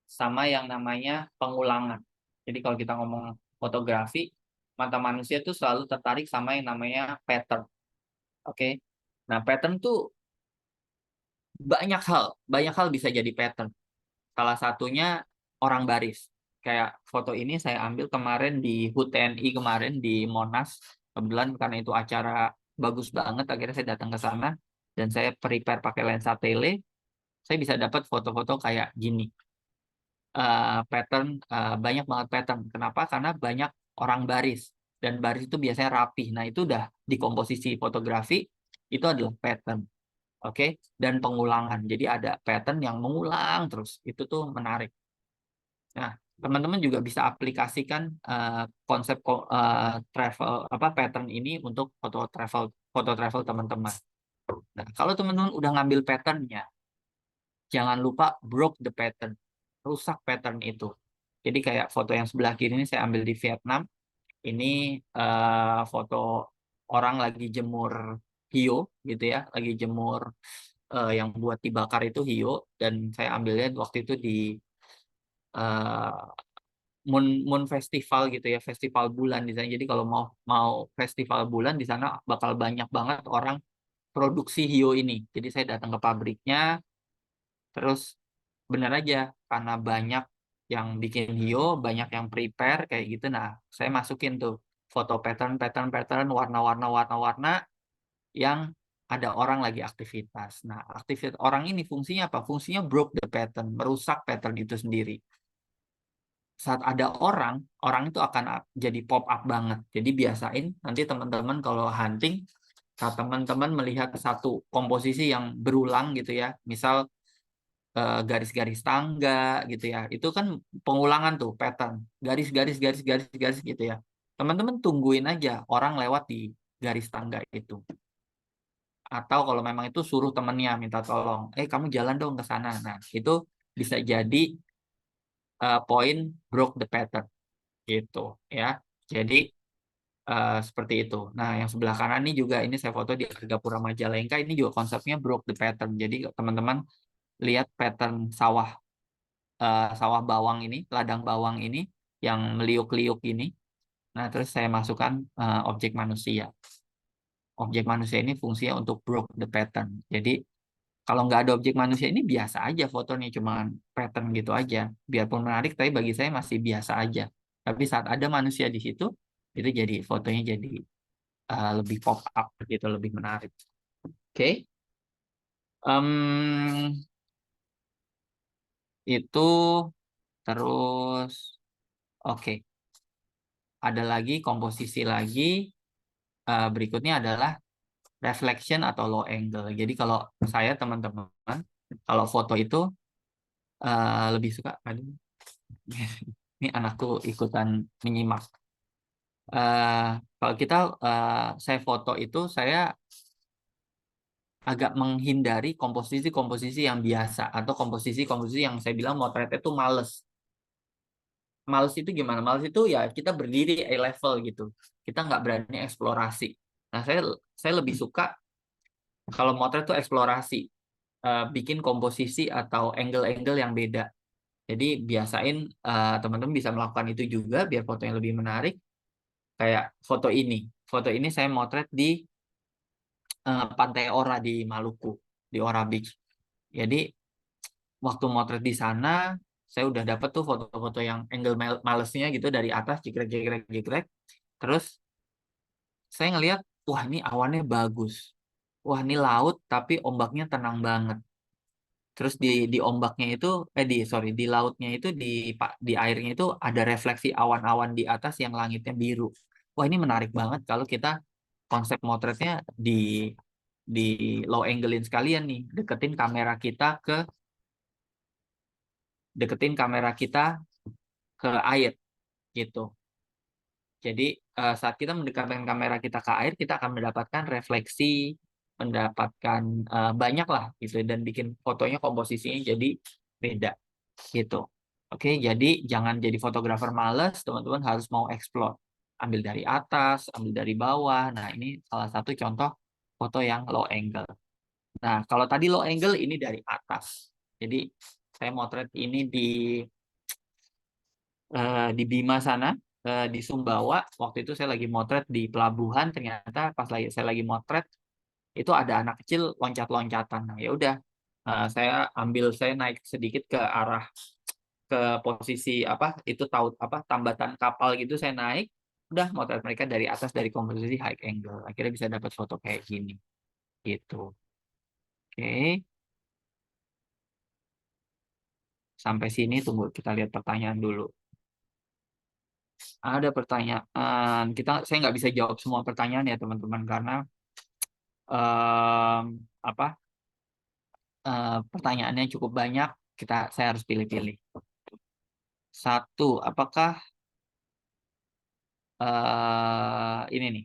sama yang namanya pengulangan. Jadi kalau kita ngomong fotografi, mata manusia itu selalu tertarik sama yang namanya pattern. Oke. Nah, pattern tuh banyak hal bisa jadi pattern. Salah satunya orang baris. Kayak foto ini saya ambil kemarin di HUT TNI kemarin di Monas. Kebetulan karena itu acara bagus banget, akhirnya saya datang ke sana dan saya prepare pakai lensa tele. Saya bisa dapat foto-foto kayak gini. Pattern banyak banget pattern. Kenapa? Karena banyak orang baris dan baris itu biasanya rapih. Nah, itu udah di komposisi fotografi itu adalah pattern. Oke, dan pengulangan. Jadi ada pattern yang mengulang terus. Itu tuh menarik. Nah, teman-teman juga bisa aplikasikan konsep travel pattern ini untuk foto travel teman-teman. Nah, kalau teman-teman udah ngambil patternnya, jangan lupa broke the pattern, rusak pattern itu. Jadi kayak foto yang sebelah kiri ini saya ambil di Vietnam. Ini foto orang lagi jemur hiyo gitu ya, lagi jemur yang buat dibakar itu hiyo, dan saya ambilnya waktu itu di Moon Festival gitu ya, festival bulan di sana. Jadi kalau mau mau festival bulan di sana bakal banyak banget orang produksi hiyo ini. Jadi saya datang ke pabriknya, terus bener aja karena banyak yang bikin hiyo, banyak yang prepare kayak gitu. Nah, saya masukin tuh foto pattern warna-warna warna-warna yang ada orang lagi aktivitas. Nah, aktivitas orang ini fungsinya apa? Fungsinya broke the pattern, merusak pattern itu sendiri. Saat ada orang, orang itu akan jadi pop up banget. Jadi biasain nanti teman-teman kalau hunting, saat teman-teman melihat satu komposisi yang berulang gitu ya, misal garis-garis tangga gitu ya, itu kan pengulangan tuh pattern, garis gitu ya. Teman-teman tungguin aja orang lewat di garis tangga itu. Atau kalau memang itu suruh temennya minta tolong, kamu jalan dong ke sana. Nah, itu bisa jadi poin broke the pattern gitu ya. Jadi seperti itu. Nah, yang sebelah kanan ini juga ini saya foto di Argapura Majalengka. Ini juga konsepnya broke the pattern. Jadi teman-teman lihat pattern sawah bawang ini, ladang bawang ini yang meliuk-liuk ini. Nah, terus saya masukkan objek manusia. Objek manusia ini fungsinya untuk broke the pattern. Jadi kalau nggak ada objek manusia ini biasa aja fotonya, cuma pattern gitu aja. Biarpun menarik, tapi bagi saya masih biasa aja. Tapi saat ada manusia di situ, itu jadi fotonya jadi lebih pop up gitu, lebih menarik. Oke. Em, itu terus oke. Ada lagi komposisi lagi. Berikutnya adalah reflection atau low angle. Jadi kalau saya teman-teman, kalau foto itu lebih suka. Aduh, ini anakku ikutan menyimak. Kalau kita saya foto itu saya agak menghindari komposisi-komposisi yang biasa atau komposisi-komposisi yang saya bilang motretnya itu males. Males itu gimana? Males itu ya kita berdiri eye level gitu. Kita nggak berani eksplorasi. Nah, saya lebih suka kalau motret itu eksplorasi, bikin komposisi atau angle-angle yang beda. Jadi biasain teman-teman bisa melakukan itu juga biar fotonya lebih menarik. Kayak foto ini. Foto ini saya motret di Pantai Ora di Maluku, di Ora Beach. Jadi waktu motret di sana, saya udah dapet tuh foto-foto yang angle malesnya gitu dari atas, jegrek. Terus saya ngelihat, wah ini awannya bagus. Wah ini laut tapi ombaknya tenang banget. Terus di ombaknya itu, di lautnya itu di airnya itu ada refleksi awan-awan di atas yang langitnya biru. Wah ini menarik banget kalau kita konsep motretnya di low anglein sekalian nih, deketin kamera kita ke air gitu. Jadi saat kita mendekatkan kamera kita ke air, kita akan mendapatkan refleksi, mendapatkan banyak lah gitu, dan bikin fotonya komposisinya jadi beda gitu. Oke, jadi jangan jadi fotografer males, teman-teman harus mau explore. Ambil dari atas, ambil dari bawah. Nah, ini salah satu contoh foto yang low angle. Nah, kalau tadi low angle ini dari atas. Jadi saya motret ini di Bima sana, di Sumbawa. Waktu itu saya lagi motret di pelabuhan, ternyata pas saya lagi motret itu ada anak kecil loncat-loncatan. Nah, ya udah, saya naik sedikit ke arah ke posisi apa itu tahu apa tambatan kapal gitu, saya naik, udah motret mereka dari atas dari komposisi high angle. Akhirnya bisa dapat foto kayak gini gitu. Oke, sampai sini tunggu kita lihat pertanyaan dulu. Ada pertanyaan, saya nggak bisa jawab semua pertanyaan ya teman-teman karena em, apa pertanyaannya cukup banyak. Saya harus pilih-pilih. Satu, apakah ini nih,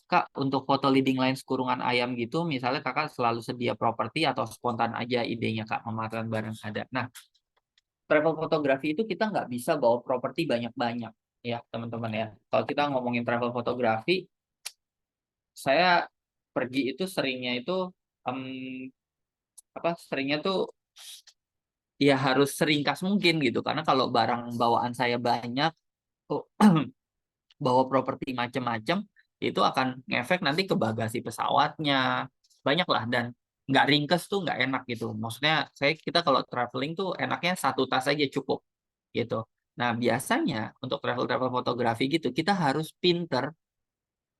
Kak, untuk foto leading lines kurungan ayam gitu, misalnya Kakak selalu sedia properti atau spontan aja idenya Kak, memanfaatkan barang ada. Nah, travel fotografi itu kita nggak bisa bawa properti banyak-banyak ya teman-teman ya. Kalau kita ngomongin travel fotografi, saya pergi itu seringnya itu em, seringnya tuh ya harus seringkas mungkin gitu. Karena kalau barang bawaan saya banyak, oh, bawa properti macam-macam, itu akan ngefek nanti ke bagasi pesawatnya, banyak lah, dan nggak ringkes tuh nggak enak gitu. Maksudnya kita kalau traveling tuh enaknya satu tas aja cukup gitu. Nah biasanya untuk travel fotografi gitu kita harus pinter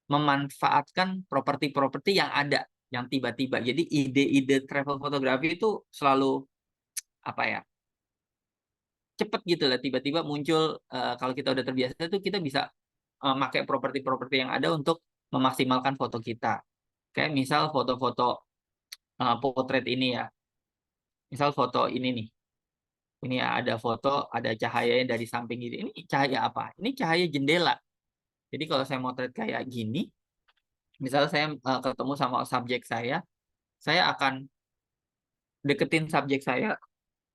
memanfaatkan properti-properti yang ada, yang tiba-tiba. Jadi ide-ide travel fotografi itu selalu apa ya, cepet gitu lah, tiba-tiba muncul. Kalau kita udah terbiasa tuh kita bisa pakai properti-properti yang ada untuk memaksimalkan foto kita. Kayak misal foto-foto potret ini ya. Misal foto ini nih. Ini ada foto, ada cahayanya dari samping gitu. Ini cahaya apa? Ini cahaya jendela. Jadi kalau saya motret kayak gini, misal saya ketemu sama subjek saya akan deketin subjek saya,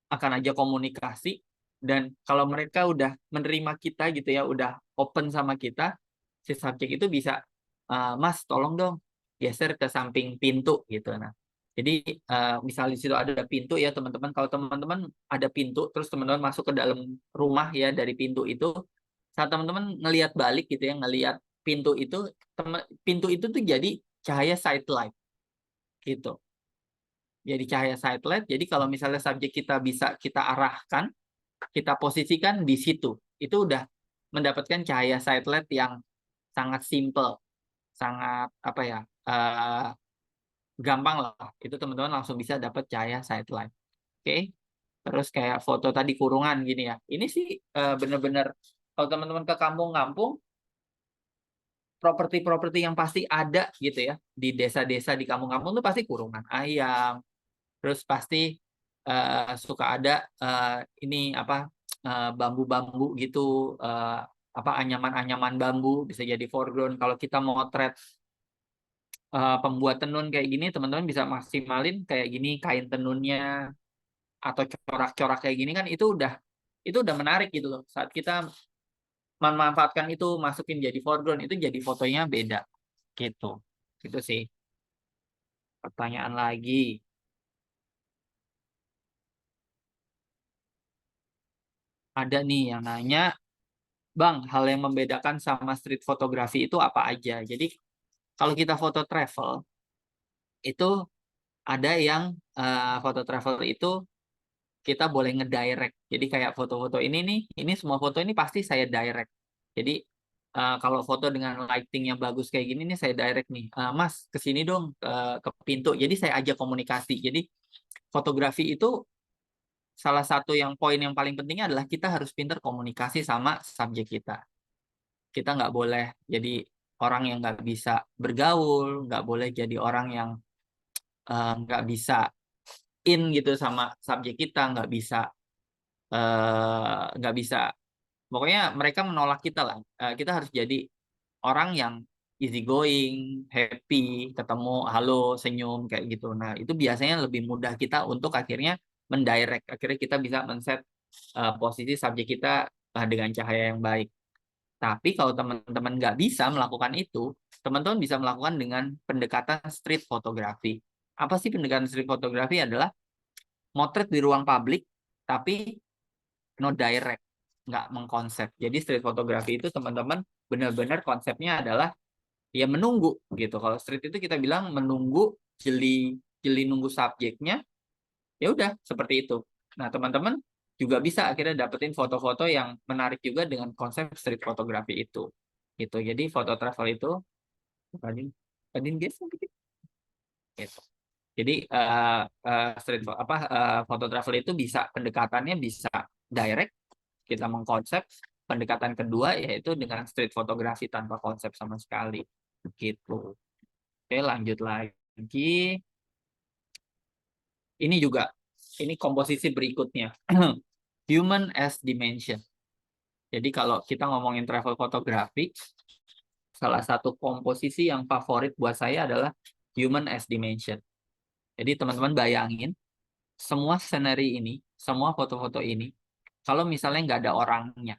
akan aja komunikasi, dan kalau mereka udah menerima kita gitu ya, udah open sama kita, si subjek itu bisa, Mas tolong dong geser ke samping pintu gitu. Nah jadi misal di situ ada pintu ya teman-teman, kalau teman-teman ada pintu terus teman-teman masuk ke dalam rumah ya dari pintu itu, saat teman-teman ngelihat balik gitu ya, ngelihat pintu itu, pintu itu tuh jadi cahaya side light gitu. Jadi cahaya side light. Jadi kalau misalnya subjek kita bisa kita arahkan, kita posisikan di situ, itu udah mendapatkan cahaya side light yang sangat simple, sangat apa ya, gampang lah. Itu teman-teman langsung bisa dapat cahaya side light. Oke. Terus kayak foto tadi kurungan gini ya. Ini sih bener-bener kalau teman-teman ke kampung-kampung, properti-properti yang pasti ada gitu ya di desa-desa, di kampung-kampung tuh pasti kurungan ayam. Terus pasti suka ada ini apa, bambu-bambu gitu, apa, anyaman-anyaman bambu bisa jadi foreground. Kalau kita motret pembuat tenun kayak gini, teman-teman bisa maksimalin kayak gini kain tenunnya atau corak-corak kayak gini kan, itu udah menarik gitu loh. Saat kita memanfaatkan itu, masukin jadi foreground, itu jadi fotonya beda gitu. Itu sih. Pertanyaan lagi. Ada nih yang nanya, Bang, hal yang membedakan sama street fotografi itu apa aja? Jadi kalau kita foto travel, itu ada yang foto travel itu kita boleh ngedirect. Jadi kayak foto-foto ini nih, ini semua foto ini pasti saya direct. Jadi kalau foto dengan lighting yang bagus kayak gini nih saya direct nih, Mas kesini dong ke pintu. Jadi saya ajak komunikasi. Jadi fotografi itu salah satu yang poin yang paling pentingnya adalah kita harus pintar komunikasi sama subjek kita. Kita nggak boleh jadi orang yang nggak bisa bergaul, nggak boleh jadi orang yang nggak bisa in gitu sama subjek kita, nggak bisa, pokoknya mereka menolak kita lah. Kita harus jadi orang yang easy going, happy, ketemu, halo, senyum kayak gitu. Nah itu biasanya lebih mudah kita untuk akhirnya mendirect, akhirnya kita bisa men-set posisi subjek kita dengan cahaya yang baik. Tapi kalau teman-teman nggak bisa melakukan itu, teman-teman bisa melakukan dengan pendekatan street photography. Apa sih pendekatan street photography? Adalah motret di ruang publik, tapi no direct, nggak mengkonsep. Jadi street photography itu teman-teman benar-benar konsepnya adalah ya menunggu gitu. Kalau street itu kita bilang menunggu, jeli jeli nunggu subjeknya, ya udah seperti itu. Nah teman-teman juga bisa akhirnya dapetin foto-foto yang menarik juga dengan konsep street photography itu gitu. Jadi foto travel itu tadi tadi guys gitu. Jadi foto travel itu bisa pendekatannya bisa direct, kita mengkonsep. Pendekatan kedua yaitu dengan street photography tanpa konsep sama sekali gitu. Oke, lanjut lagi. Ini juga, ini komposisi berikutnya. Human as dimension. Jadi kalau kita ngomongin travel fotografi, salah satu komposisi yang favorit buat saya adalah human as dimension. Jadi teman-teman bayangin, semua scenery ini, semua foto-foto ini, kalau misalnya nggak ada orangnya,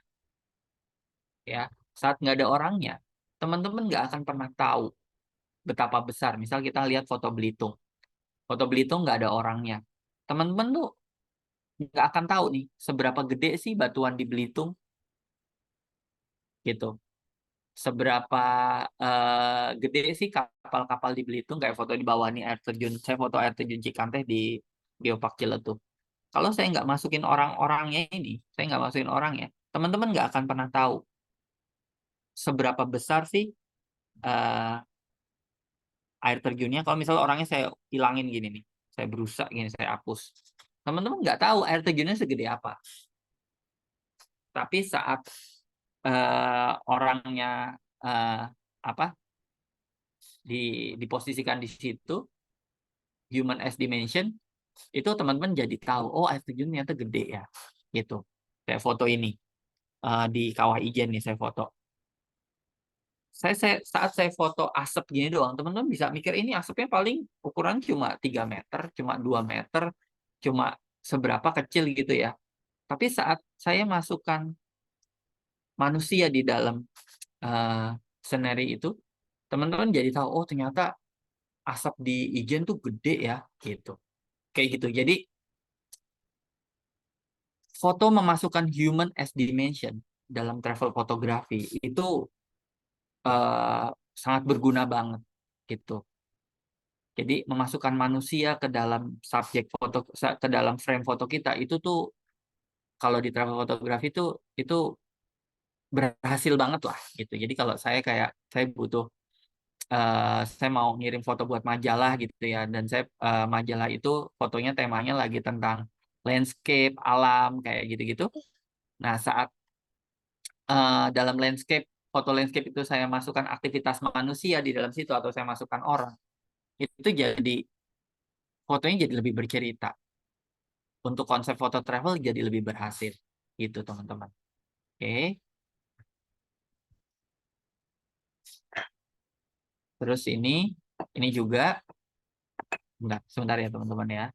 ya, saat nggak ada orangnya, teman-teman nggak akan pernah tahu betapa besar. Misal kita lihat foto Belitung nggak ada orangnya. Teman-teman tuh nggak akan tahu nih seberapa gede sih batuan di Belitung gitu. Seberapa gede sih kapal-kapal di Belitung, kayak foto di bawah nih air terjun. Saya foto air terjun Cikanteh di Geopark Ciletuh. Kalau saya nggak masukin orang-orangnya ini, saya nggak masukin orangnya, teman-teman nggak akan pernah tahu seberapa besar sih eh, air terjunnya. Kalau misalnya orangnya saya hilangin gini nih, saya berusak gini, saya hapus. Teman-teman nggak tahu air terjunnya segede apa. Tapi saat orangnya eh, apa diposisikan di situ, human as dimension, itu teman-teman jadi tahu, oh air terjun ternyata gede ya, gitu. Kayak foto ini di Kawah Ijen nih saya foto. Saat saya foto asap gini doang, teman-teman bisa mikir ini asapnya paling ukuran cuma 3 meter, cuma 2 meter, cuma seberapa kecil gitu ya. Tapi saat saya masukkan manusia di dalam uh, scenery itu, teman-teman jadi tahu, oh ternyata asap di Ijen tuh gede ya, gitu. Kayak gitu. Jadi foto memasukkan human as dimension dalam travel fotografi itu sangat berguna banget, gitu. Jadi memasukkan manusia ke dalam subjek foto, ke dalam frame foto kita itu tuh kalau di travel fotografi itu berhasil banget lah, gitu. Jadi kalau saya kayak saya butuh saya mau ngirim foto buat majalah gitu ya, dan saya majalah itu fotonya temanya lagi tentang landscape alam kayak gitu-gitu. Nah, saat dalam landscape foto landscape itu saya masukkan aktivitas manusia di dalam situ atau saya masukkan orang, itu jadi fotonya jadi lebih bercerita. Untuk konsep foto travel jadi lebih berhasil gitu teman-teman. Oke, terus ini juga sebentar ya teman-teman ya.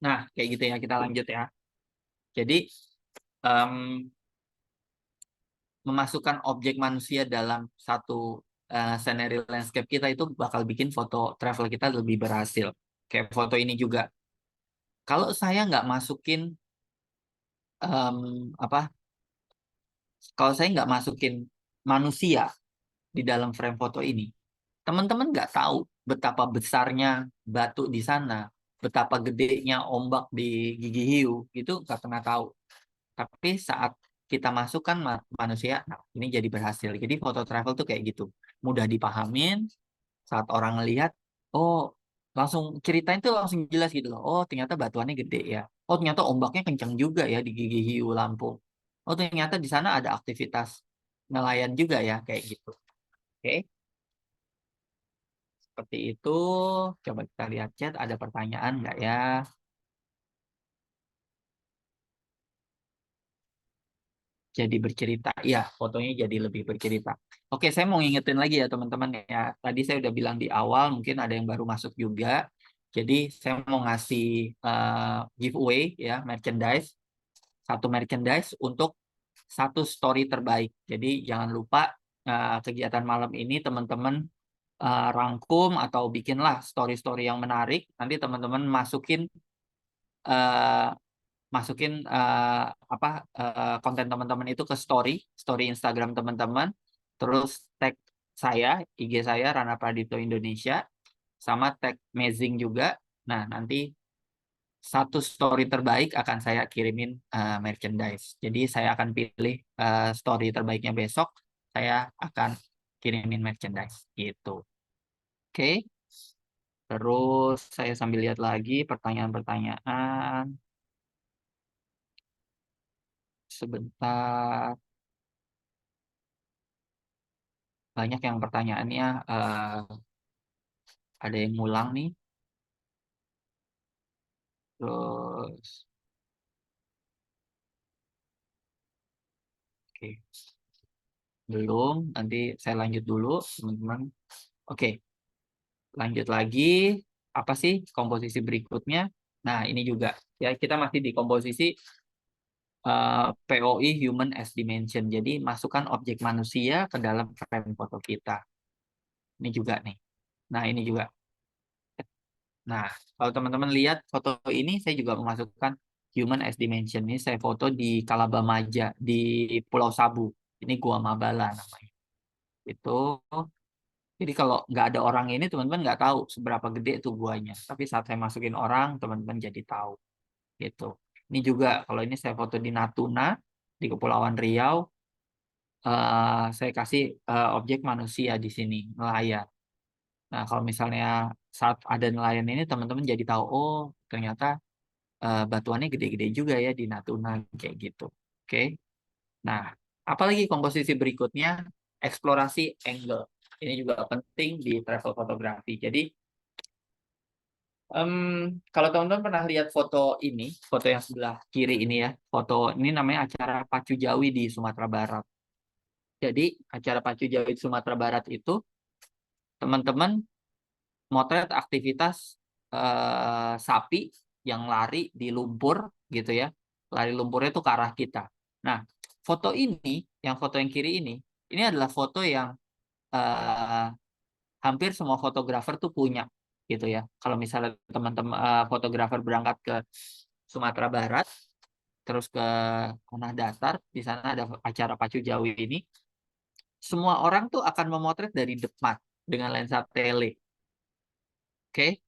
Nah, kayak gitu ya, kita lanjut ya. Jadi em, memasukkan objek manusia dalam satu scenery landscape kita itu bakal bikin foto travel kita lebih berhasil. Kayak foto ini juga. Kalau saya nggak masukin apa? Kalau saya nggak masukin manusia di dalam frame foto ini, teman-teman nggak tahu betapa besarnya batu di sana, betapa gedenya ombak di Gigi Hiu, itu nggak pernah tahu. Tapi saat kita masukkan manusia, nah ini jadi berhasil. Jadi foto travel tuh kayak gitu, mudah dipahamin. Saat orang ngelihat, oh langsung ceritain tuh langsung jelas gitu loh. Oh ternyata batuannya gede ya. Oh ternyata ombaknya kencang juga ya di Gigi Hiu Lampung. Oh ternyata di sana ada aktivitas nelayan juga ya kayak gitu. Oke, seperti itu. Coba kita lihat chat, ada pertanyaan nggak ya? Jadi bercerita. Iya, fotonya jadi lebih bercerita. Oke, saya mau ngingetin lagi ya teman-teman ya. Tadi saya udah bilang di awal, mungkin ada yang baru masuk juga. Jadi saya mau ngasih giveaway ya, merchandise. Satu merchandise untuk satu story terbaik. Jadi jangan lupa kegiatan malam ini teman-teman rangkum atau bikinlah story-story yang menarik. Nanti teman-teman eh, masukin apa konten teman-teman itu ke story story Instagram teman-teman, terus tag saya, IG saya Rana Pradipto Indonesia, sama tag Mezing juga. Nah nanti satu story terbaik akan saya kirimin merchandise. Jadi saya akan pilih story terbaiknya besok, saya akan kirimin merchandise gitu. Oke, terus saya sambil lihat lagi pertanyaan-pertanyaan sebentar. Banyak yang pertanyaannya ada yang ngulang nih. Terus, oke, belum. Nanti saya lanjut dulu, teman-teman. Oke, lanjut lagi. apa sih komposisi berikutnya? Nah, ini juga ya, kita masih di komposisi POI Human as Dimension. Jadi masukkan objek manusia ke dalam frame foto kita. Ini juga nih. Nah, ini juga. Nah, kalau teman-teman lihat foto ini, saya juga memasukkan Human as Dimension. Ini saya foto di Kalabamaja, di Pulau Sabu. Ini Gua Mabala namanya. Itu. Jadi kalau nggak ada orang ini, teman-teman nggak tahu seberapa gede itu guanya. Tapi saat saya masukin orang, teman-teman jadi tahu. Gitu. Ini juga, kalau ini saya foto di Natuna, di Kepulauan Riau. Saya kasih objek manusia di sini, nelayan. Nah, kalau misalnya saat ada nelayan ini, teman-teman jadi tahu, oh ternyata batuannya gede-gede juga ya di Natuna, kayak gitu. Oke. Nah, apalagi komposisi berikutnya, eksplorasi angle. Ini juga penting di travel fotografi. Jadi, kalau teman-teman pernah lihat foto ini, foto yang sebelah kiri ini ya, foto ini namanya acara Pacu Jawi di Sumatera Barat. Jadi, acara Pacu Jawi di Sumatera Barat itu, teman-teman motret aktivitas sapi yang lari di lumpur gitu ya. Lari lumpurnya itu ke arah kita. Nah, foto ini, yang foto yang kiri ini adalah foto yang eh, hampir semua fotografer tuh punya gitu ya. Kalau misalnya teman-teman fotografer berangkat ke Sumatera Barat, terus ke Tanah Datar, di sana ada acara Pacu Jawi ini, semua orang tuh akan memotret dari depan dengan lensa tele. Oke.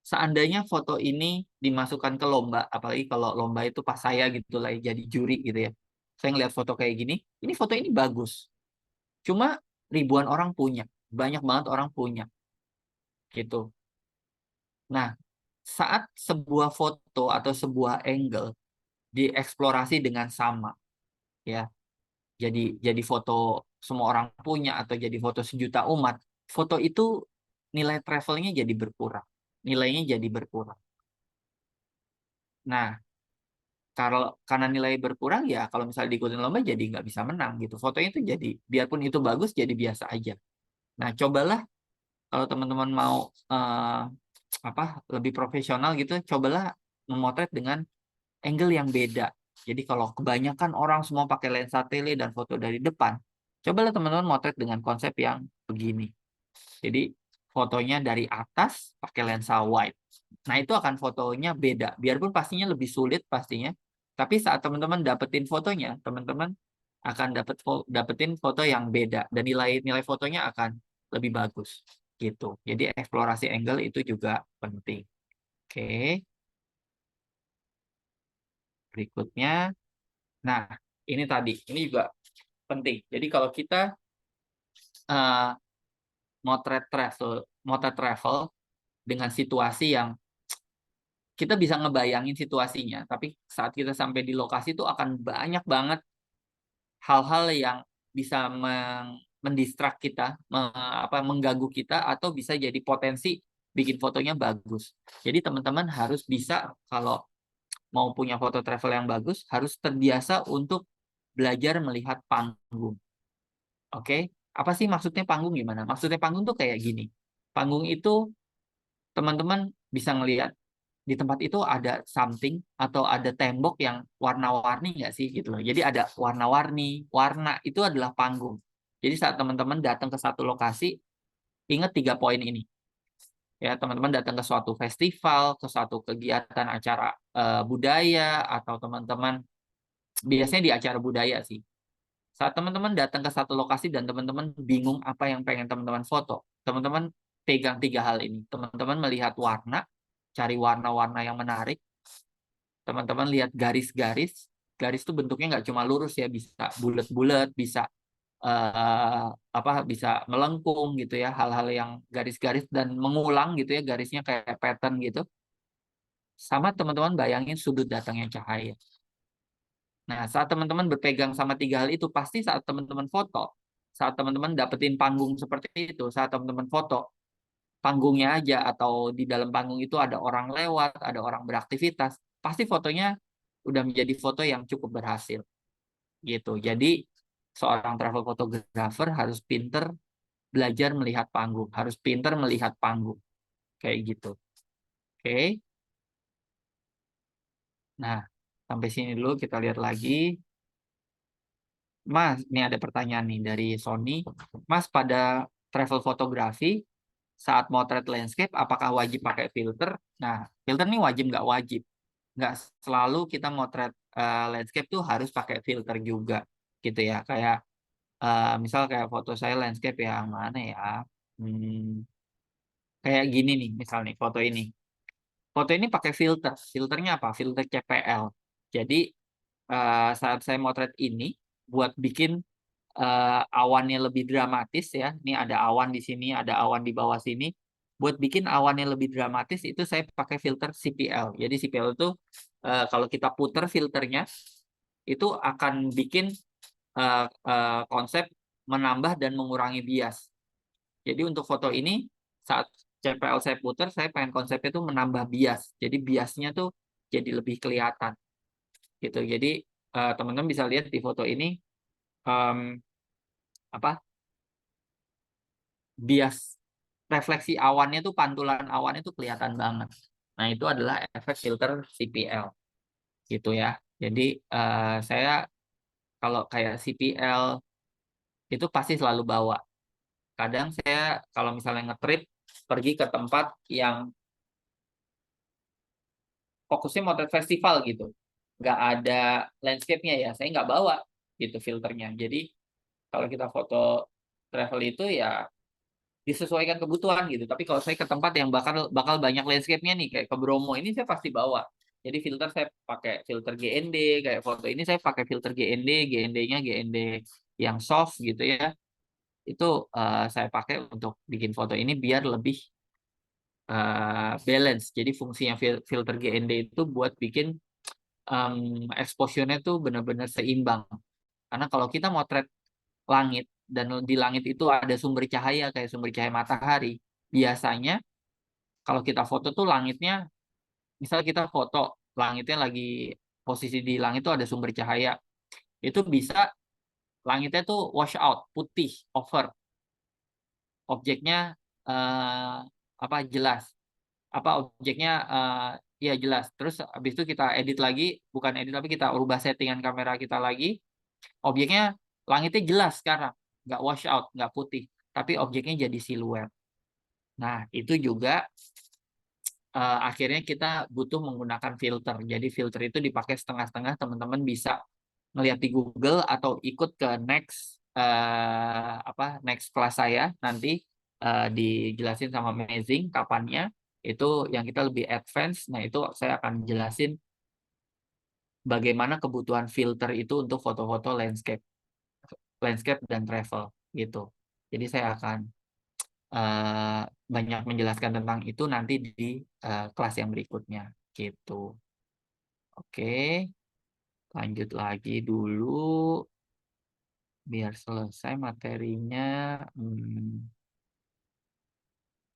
Seandainya foto ini dimasukkan ke lomba, apalagi kalau lomba itu pas saya gitu lah jadi juri gitu ya. Saya ngeliat foto kayak gini, ini foto ini bagus. Cuma ribuan orang punya, banyak banget orang punya gitu. Nah, saat sebuah foto atau sebuah angle dieksplorasi dengan sama, ya, jadi foto semua orang punya atau jadi foto sejuta umat, foto itu nilai travelnya jadi berkurang, nilainya jadi berkurang. Nah, kalau karena nilai berkurang ya kalau misalnya diikutin lomba jadi nggak bisa menang gitu. Fotonya itu jadi biarpun itu bagus jadi biasa aja. Nah, cobalah kalau teman-teman mau apa lebih profesional gitu, cobalah memotret dengan angle yang beda. Jadi kalau kebanyakan orang semua pakai lensa tele dan foto dari depan, cobalah teman-teman motret dengan konsep yang begini. Jadi fotonya dari atas pakai lensa wide. Nah, itu akan fotonya beda. Biarpun pastinya lebih sulit pastinya. Tapi saat teman-teman dapetin fotonya, teman-teman akan dapetin foto yang beda dan nilai fotonya akan lebih bagus gitu. Jadi eksplorasi angle itu juga penting. Oke, berikutnya. Nah, ini tadi, ini juga penting. Jadi kalau kita uh, motret travel dengan situasi yang kita bisa ngebayangin situasinya, tapi saat kita sampai di lokasi itu akan banyak banget hal-hal yang bisa mendistrak kita, mengganggu kita, atau bisa jadi potensi bikin fotonya bagus. Jadi teman-teman harus bisa, kalau mau punya foto travel yang bagus, harus terbiasa untuk belajar melihat panggung. Oke? Apa sih maksudnya panggung gimana? Maksudnya panggung tuh kayak gini. Panggung itu teman-teman bisa ngelihat di tempat itu ada something atau ada tembok yang warna-warni nggak sih gitu loh. Jadi ada warna-warni, warna itu adalah panggung. Jadi saat teman-teman datang ke satu lokasi, ingat 3 poin ini. Ya, teman-teman datang ke suatu festival, ke suatu kegiatan acara budaya, atau teman-teman biasanya di acara budaya sih. Saat teman-teman datang ke satu lokasi dan teman-teman bingung apa yang pengen teman-teman foto, teman-teman pegang 3 hal ini. Teman-teman melihat warna, cari warna-warna yang menarik. Teman-teman lihat garis-garis. Garis itu bentuknya nggak cuma lurus ya, bisa bulat-bulat, bisa bisa melengkung gitu ya, hal-hal yang garis-garis dan mengulang gitu ya, garisnya kayak pattern gitu. Sama teman-teman bayangin sudut datangnya cahaya. Nah, saat teman-teman berpegang sama 3 hal itu, pasti saat teman-teman foto, saat teman-teman dapetin panggung seperti itu, saat teman-teman foto, panggungnya aja atau di dalam panggung itu ada orang lewat, ada orang beraktivitas, pasti fotonya udah menjadi foto yang cukup berhasil gitu. Jadi seorang travel photographer harus pinter belajar melihat panggung, harus pinter melihat panggung. kayak gitu. Oke. Nah, sampai sini dulu kita lihat lagi. Mas, ini ada pertanyaan nih dari Sony. Mas, pada travel fotografi saat motret landscape, apakah wajib pakai filter? Nah, filter ini wajib nggak wajib. Nggak selalu kita motret landscape tuh harus pakai filter juga, gitu ya. Kayak misal kayak foto saya landscape yang mana ya? Hmm, kayak gini nih, misal nih foto ini. Foto ini pakai filter. Filternya apa? Filter CPL. Jadi saat saya motret ini buat bikin awannya lebih dramatis ya. Ini ada awan di sini, ada awan di bawah sini. Buat bikin awannya lebih dramatis itu saya pakai filter CPL. Jadi CPL itu kalau kita puter filternya itu akan bikin konsep menambah dan mengurangi bias. Jadi untuk foto ini saat CPL saya putar, saya pengen konsepnya tuh menambah bias. Jadi biasnya tuh jadi lebih kelihatan gitu. Jadi teman-teman bisa lihat di foto ini em, apa bias refleksi awannya tuh pantulan awannya tuh kelihatan banget. Nah, itu adalah efek filter CPL gitu ya. Jadi saya kalau kayak CPL itu pasti selalu bawa. Kadang saya kalau misalnya ngetrip pergi ke tempat yang fokusnya motret festival gitu, nggak ada landscape-nya ya, saya nggak bawa gitu filternya. Jadi kalau kita foto travel itu ya disesuaikan kebutuhan gitu. Tapi kalau saya ke tempat yang bakal bakal banyak landscape-nya nih, kayak ke Bromo ini saya pasti bawa. Jadi filter saya pakai filter GND, kayak foto ini saya pakai filter GND, GND-nya GND yang soft gitu ya. Itu saya pakai untuk bikin foto ini biar lebih balance. Jadi fungsinya filter GND itu buat bikin exposure-nya tuh benar-benar seimbang. Karena kalau kita motret langit dan di langit itu ada sumber cahaya kayak sumber cahaya matahari, biasanya kalau kita foto tuh langitnya, misal kita foto langitnya lagi posisi di langit itu ada sumber cahaya, itu bisa langitnya tuh wash out, putih, over, objeknya eh, apa jelas, apa objeknya ya jelas. Terus habis itu kita edit lagi, bukan edit tapi kita ubah settingan kamera kita lagi, objeknya langitnya jelas sekarang, nggak wash out, nggak putih, tapi objeknya jadi siluet. Nah, itu juga akhirnya kita butuh menggunakan filter. Jadi filter itu dipakai setengah-setengah, teman-teman bisa ngelihat di Google atau ikut ke next kelas saya nanti dijelasin sama Amazing kapannya. Itu yang kita lebih advance. Nah, itu saya akan jelasin bagaimana kebutuhan filter itu untuk foto-foto landscape dan travel gitu. Jadi saya akan eh, banyak menjelaskan tentang itu nanti di kelas yang berikutnya gitu. Oke, lanjut lagi dulu biar selesai materinya. Hmm,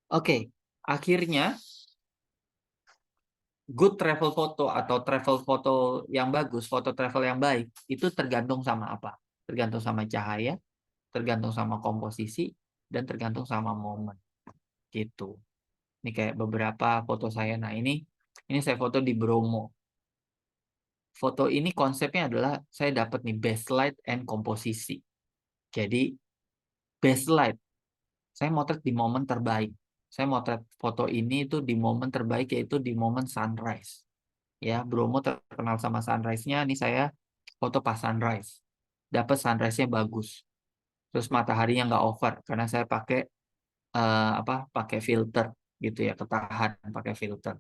Oke, akhirnya good travel photo atau travel foto yang bagus, foto travel yang baik itu tergantung sama apa? Tergantung sama cahaya, tergantung sama komposisi, dan tergantung sama momen gitu. Ini kayak beberapa foto saya. Nah, ini saya foto di Bromo. Foto ini konsepnya adalah saya dapat nih best light and komposisi. Jadi best light, saya motret di momen terbaik. Saya motret foto ini itu di momen terbaik yaitu di momen sunrise. Ya, Bromo terkenal sama sunrise-nya. Ini saya foto pas sunrise. Dapat sunrise-nya bagus. Terus mataharinya nggak over karena saya pakai pakai filter gitu ya, ketahan pakai filter.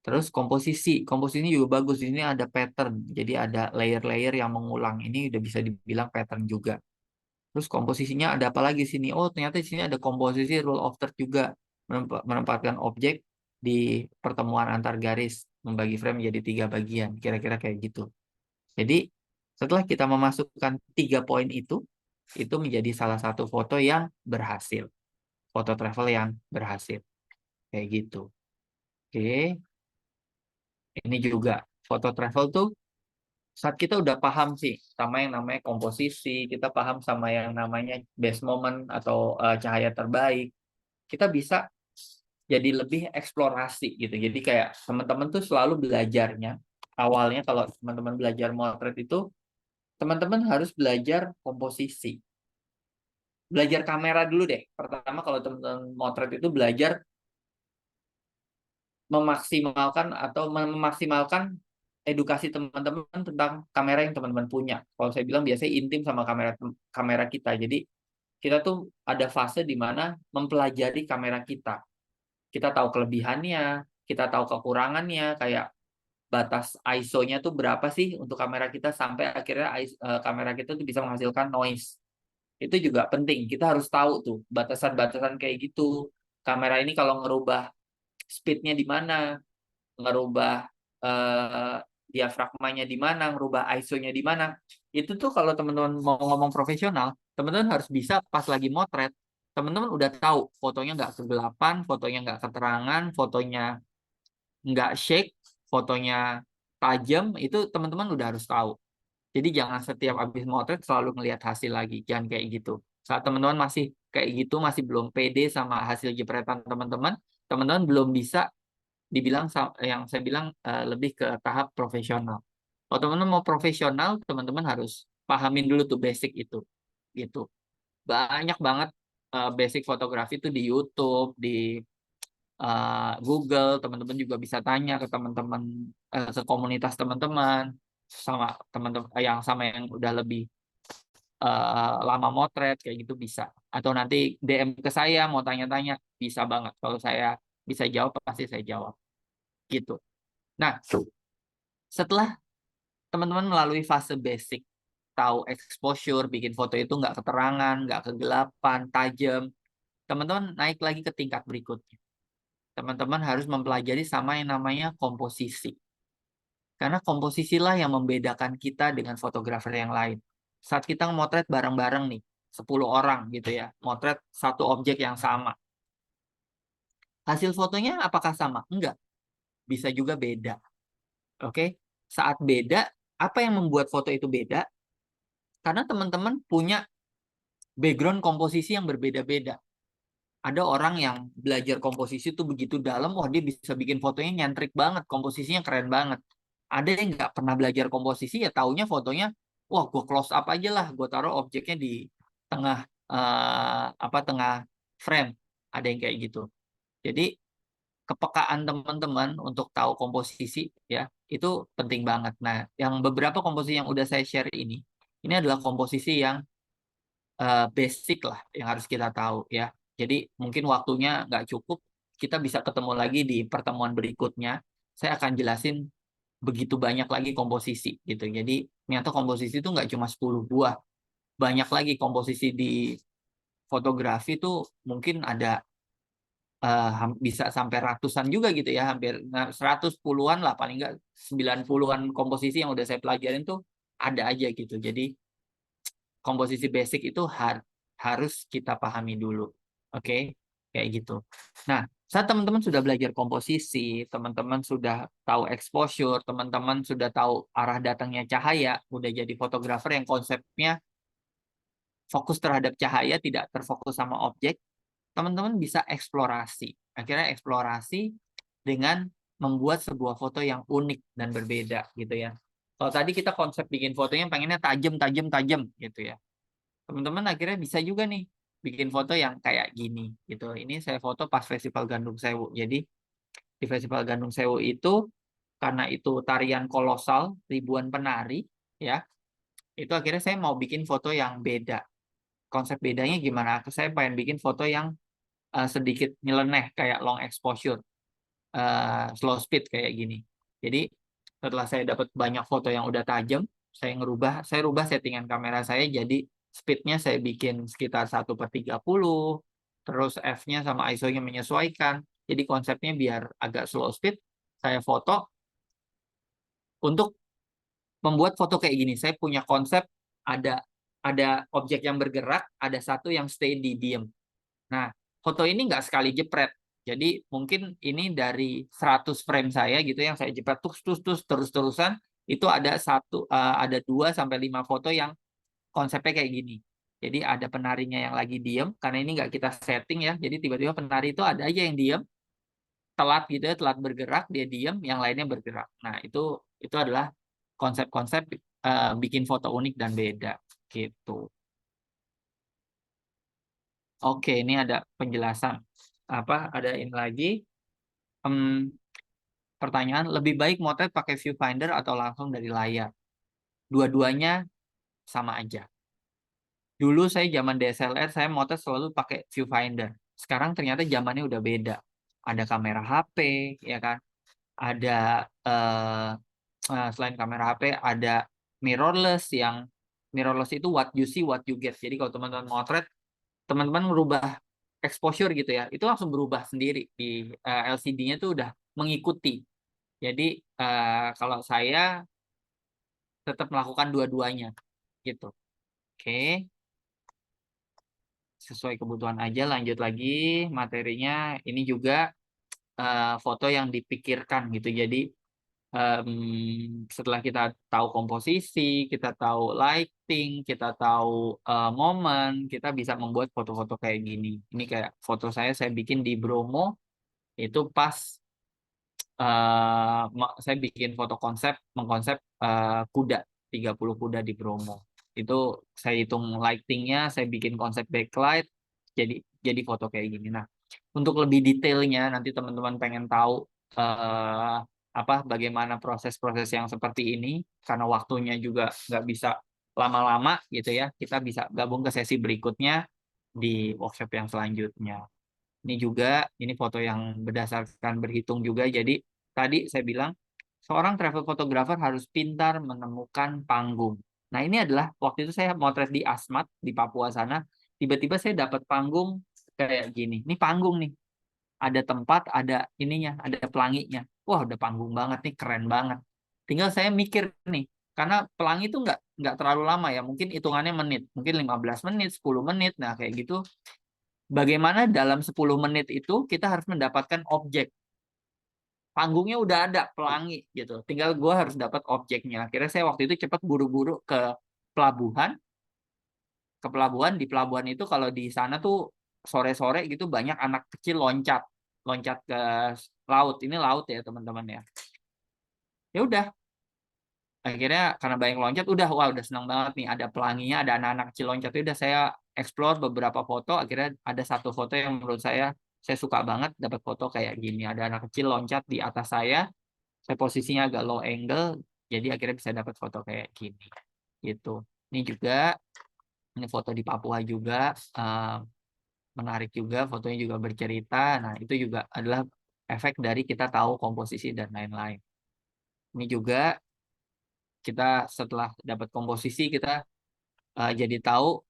Terus komposisinya juga bagus. Di sini ada pattern, jadi ada layer-layer yang mengulang. Ini udah bisa dibilang pattern juga. Terus komposisinya ada apa lagi di sini? Oh, ternyata di sini ada komposisi rule of third juga, menempatkan objek di pertemuan antar garis, membagi frame menjadi 3 bagian, kira-kira kayak gitu. Jadi setelah kita memasukkan 3 poin itu menjadi salah satu foto yang berhasil, foto travel yang berhasil, kayak gitu. Oke, ini juga foto travel tuh saat kita udah paham sih sama yang namanya komposisi, kita paham sama yang namanya best moment atau cahaya terbaik, kita bisa jadi lebih eksplorasi gitu. Jadi kayak teman-teman tuh selalu belajarnya awalnya kalau teman-teman belajar motret itu teman-teman harus belajar komposisi. Belajar kamera dulu deh. Pertama kalau teman-teman motret itu belajar memaksimalkan edukasi teman-teman tentang kamera yang teman-teman punya. Kalau saya bilang biasanya intim sama kamera kita. Jadi kita tuh ada fase di mana mempelajari kamera kita. Kita tahu kelebihannya, kita tahu kekurangannya, kayak batas ISO-nya tuh berapa sih untuk kamera kita sampai akhirnya kamera kita tuh bisa menghasilkan noise. Itu juga penting. Kita harus tahu tuh batasan-batasan kayak gitu. Kamera ini kalau ngerubah speed-nya di mana, ngerubah diafragmanya di mana, ngerubah ISO-nya di mana. Itu tuh kalau teman-teman mau ngomong profesional, teman-teman harus bisa pas lagi motret, teman-teman udah tahu fotonya nggak kegelapan, fotonya nggak keterangan, fotonya nggak shake, fotonya tajam, itu teman-teman udah harus tahu. Jadi jangan setiap habis motret selalu ngelihat hasil lagi, jangan kayak gitu. Saat teman-teman masih kayak gitu, masih belum pede sama hasil jepretan teman-teman, teman-teman belum bisa dibilang yang saya bilang lebih ke tahap profesional. Kalau teman-teman mau profesional, teman-teman harus pahamin dulu tuh basic itu, gitu. Banyak banget basic fotografi itu di YouTube, di Google. Teman-teman juga bisa tanya ke teman-teman, ke komunitas teman-teman, sama teman-teman yang udah lebih lama motret kayak gitu bisa. Atau nanti DM ke saya mau tanya-tanya, bisa banget. Kalau saya bisa jawab pasti saya jawab, gitu. Nah, setelah teman-teman melalui fase basic, tahu exposure, bikin foto itu nggak keterangan, nggak kegelapan, tajam, teman-teman naik lagi ke tingkat berikutnya. Teman-teman harus mempelajari sama yang namanya komposisi. Karena komposisilah yang membedakan kita dengan fotografer yang lain. Saat kita motret bareng-bareng nih, 10 orang gitu ya, motret satu objek yang sama. Hasil fotonya apakah sama? Enggak. Bisa juga beda. Oke? Saat beda, apa yang membuat foto itu beda? Karena teman-teman punya background komposisi yang berbeda-beda. Ada orang yang belajar komposisi itu begitu dalam, wah dia bisa bikin fotonya nyentrik banget, komposisinya keren banget. Ada yang nggak pernah belajar komposisi, ya taunya fotonya, wah gue close up aja lah, gue taruh objeknya di tengah tengah frame. Ada yang kayak gitu. Jadi kepekaan teman-teman untuk tahu komposisi ya itu penting banget. Nah, yang beberapa komposisi yang udah saya share ini adalah komposisi yang basic lah yang harus kita tahu ya. Jadi mungkin waktunya nggak cukup, kita bisa ketemu lagi di pertemuan berikutnya. Saya akan jelasin begitu banyak lagi komposisi gitu. Jadi ternyata komposisi itu nggak cuma 10 buah. Banyak lagi komposisi di fotografi itu mungkin ada bisa sampai ratusan juga gitu ya, hampir 110-an lah, paling nggak 90-an komposisi yang udah saya pelajarin tuh ada aja gitu. Jadi komposisi basic itu harus kita pahami dulu. Oke, kayak gitu. Nah, saat teman-teman sudah belajar komposisi, teman-teman sudah tahu exposure, teman-teman sudah tahu arah datangnya cahaya, udah jadi fotografer yang konsepnya fokus terhadap cahaya, tidak terfokus sama objek, teman-teman bisa eksplorasi. Akhirnya eksplorasi dengan membuat sebuah foto yang unik dan berbeda gitu ya. Kalau tadi kita konsep bikin fotonya pengennya tajam, tajam, tajam gitu ya. Teman-teman akhirnya bisa juga nih bikin foto yang kayak gini gitu. Ini saya foto pas Festival Gandrung Sewu. Jadi di Festival Gandrung Sewu itu karena itu tarian kolosal ribuan penari ya. Itu akhirnya saya mau bikin foto yang beda. Konsep bedanya gimana? Saya pengen bikin foto yang sedikit nyeleneh kayak long exposure, slow speed kayak gini. Jadi setelah saya dapat banyak foto yang udah tajam, saya rubah settingan kamera saya jadi speednya saya bikin sekitar 1/30, terus f-nya sama ISO-nya menyesuaikan. Jadi konsepnya biar agak slow speed, saya foto untuk membuat foto kayak gini. Saya punya konsep ada objek yang bergerak, ada satu yang steady diem. Nah, foto ini nggak sekali jepret. Jadi mungkin ini dari 100 frame saya gitu yang saya jepret terus-terusan itu ada 2 sampai 5 foto yang konsepnya kayak gini. Jadi ada penarinya yang lagi diem karena ini nggak kita setting ya. Jadi tiba-tiba penari itu ada aja yang diem. telat gitu ya, telat bergerak, dia diam, yang lainnya bergerak. Nah, itu adalah konsep-konsep bikin foto unik dan beda gitu. Oke, ini ada penjelasan apa? Ada ini lagi. Em, Pertanyaan, lebih baik motret pakai viewfinder atau langsung dari layar? Dua-duanya sama aja. Dulu saya zaman DSLR, saya motret selalu pakai viewfinder. Sekarang ternyata zamannya udah beda. Ada kamera HP, ya kan? Ada selain kamera HP, ada mirrorless yang mirrorless itu what you see, what you get. Jadi kalau teman-teman motret, teman-teman merubah exposure gitu ya, itu langsung berubah sendiri di LCD-nya tuh udah mengikuti. Jadi kalau saya tetap melakukan dua-duanya gitu. Oke, sesuai kebutuhan aja. Lanjut lagi materinya. Ini juga foto yang dipikirkan gitu. Jadi setelah kita tahu komposisi, kita tahu lighting, kita tahu momen, kita bisa membuat foto-foto kayak gini. Ini kayak foto saya bikin di Bromo itu pas saya bikin foto konsep, mengkonsep kuda, 30 kuda di Bromo. Itu saya hitung lightingnya, saya bikin konsep backlight, jadi foto kayak gini. Nah, untuk lebih detailnya, nanti teman-teman pengen tahu eh, apa bagaimana proses-proses yang seperti ini, karena waktunya juga nggak bisa lama-lama gitu ya, kita bisa gabung ke sesi berikutnya di workshop yang selanjutnya. Ini juga, ini foto yang berdasarkan berhitung juga. Jadi tadi saya bilang, seorang travel photographer harus pintar menemukan panggung. Nah ini adalah, waktu itu saya motret di Asmat, di Papua sana, tiba-tiba saya dapat panggung kayak gini. Ini panggung nih, ada tempat, ada ininya, ada pelanginya. Wah udah panggung banget nih, keren banget. Tinggal saya mikir nih, karena pelangi itu nggak terlalu lama ya, mungkin hitungannya menit, mungkin 15 menit, 10 menit, nah kayak gitu. Bagaimana dalam 10 menit itu kita harus mendapatkan objek. Panggungnya udah ada, pelangi gitu. Tinggal gue harus dapat objeknya. Akhirnya saya waktu itu cepat buru-buru pelabuhan. Ke pelabuhan, di pelabuhan itu kalau di sana tuh sore-sore gitu banyak anak kecil loncat. Loncat ke laut. Ini laut ya teman-teman ya. Ya udah, akhirnya karena banyak loncat, udah senang banget nih. Ada pelanginya, ada anak-anak kecil loncat. Udah saya explore beberapa foto. Akhirnya ada satu foto yang menurut saya suka banget dapat foto kayak gini. Ada anak kecil loncat di atas saya posisinya agak low angle, jadi akhirnya bisa dapat foto kayak gini. Gitu. Ini juga, ini foto di Papua juga, menarik juga, fotonya juga bercerita. Nah, itu juga adalah efek dari kita tahu komposisi dan lain-lain. Ini juga kita setelah dapat komposisi, kita jadi tahu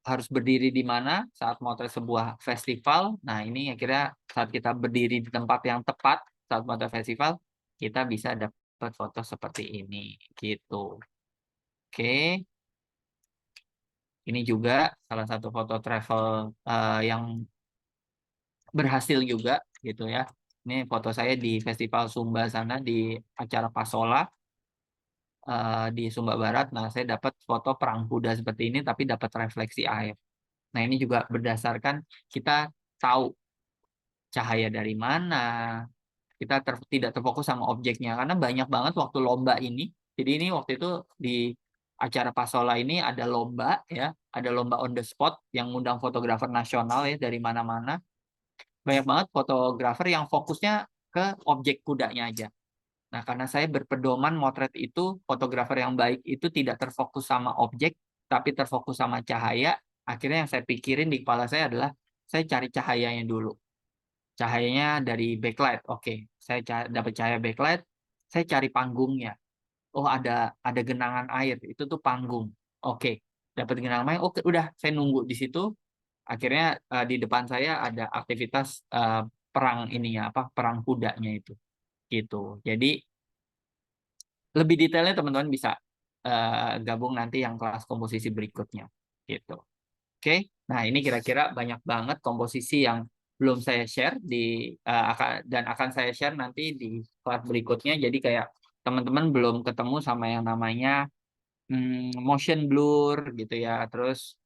harus berdiri di mana saat motret sebuah festival. Nah, ini akhirnya saat kita berdiri di tempat yang tepat saat motret festival, kita bisa dapat foto seperti ini gitu. Oke, ini juga salah satu foto travel yang berhasil juga gitu ya. Ini foto saya di Festival Sumba sana di acara Pasola di Sumba Barat. Nah, saya dapat foto perang kuda seperti ini tapi dapat refleksi air. Nah, ini juga berdasarkan kita tahu cahaya dari mana, kita tidak terfokus sama objeknya karena banyak banget waktu lomba ini. Jadi ini waktu itu di acara Pasola ini ada lomba ya, ada lomba on the spot yang ngundang fotografer nasional ya dari mana-mana. Banyak banget fotografer yang fokusnya ke objek kudanya aja. Nah, karena saya berpedoman motret itu, fotografer yang baik itu tidak terfokus sama objek, tapi terfokus sama cahaya. Akhirnya yang saya pikirin di kepala saya adalah saya cari cahayanya dulu. Cahayanya dari backlight. Oke, saya dapat cahaya backlight, saya cari panggungnya. Oh, ada genangan air, itu tuh panggung. Oke, dapat genangan air. Oke, udah saya nunggu di situ. Akhirnya di depan saya ada aktivitas perang ininya apa? Perang kudanya itu. Gitu. Jadi lebih detailnya teman-teman bisa gabung nanti yang kelas komposisi berikutnya. Gitu. Oke, nah ini kira-kira banyak banget komposisi yang belum saya share dan akan saya share nanti di kelas berikutnya. Jadi kayak teman-teman belum ketemu sama yang namanya motion blur gitu ya. Terus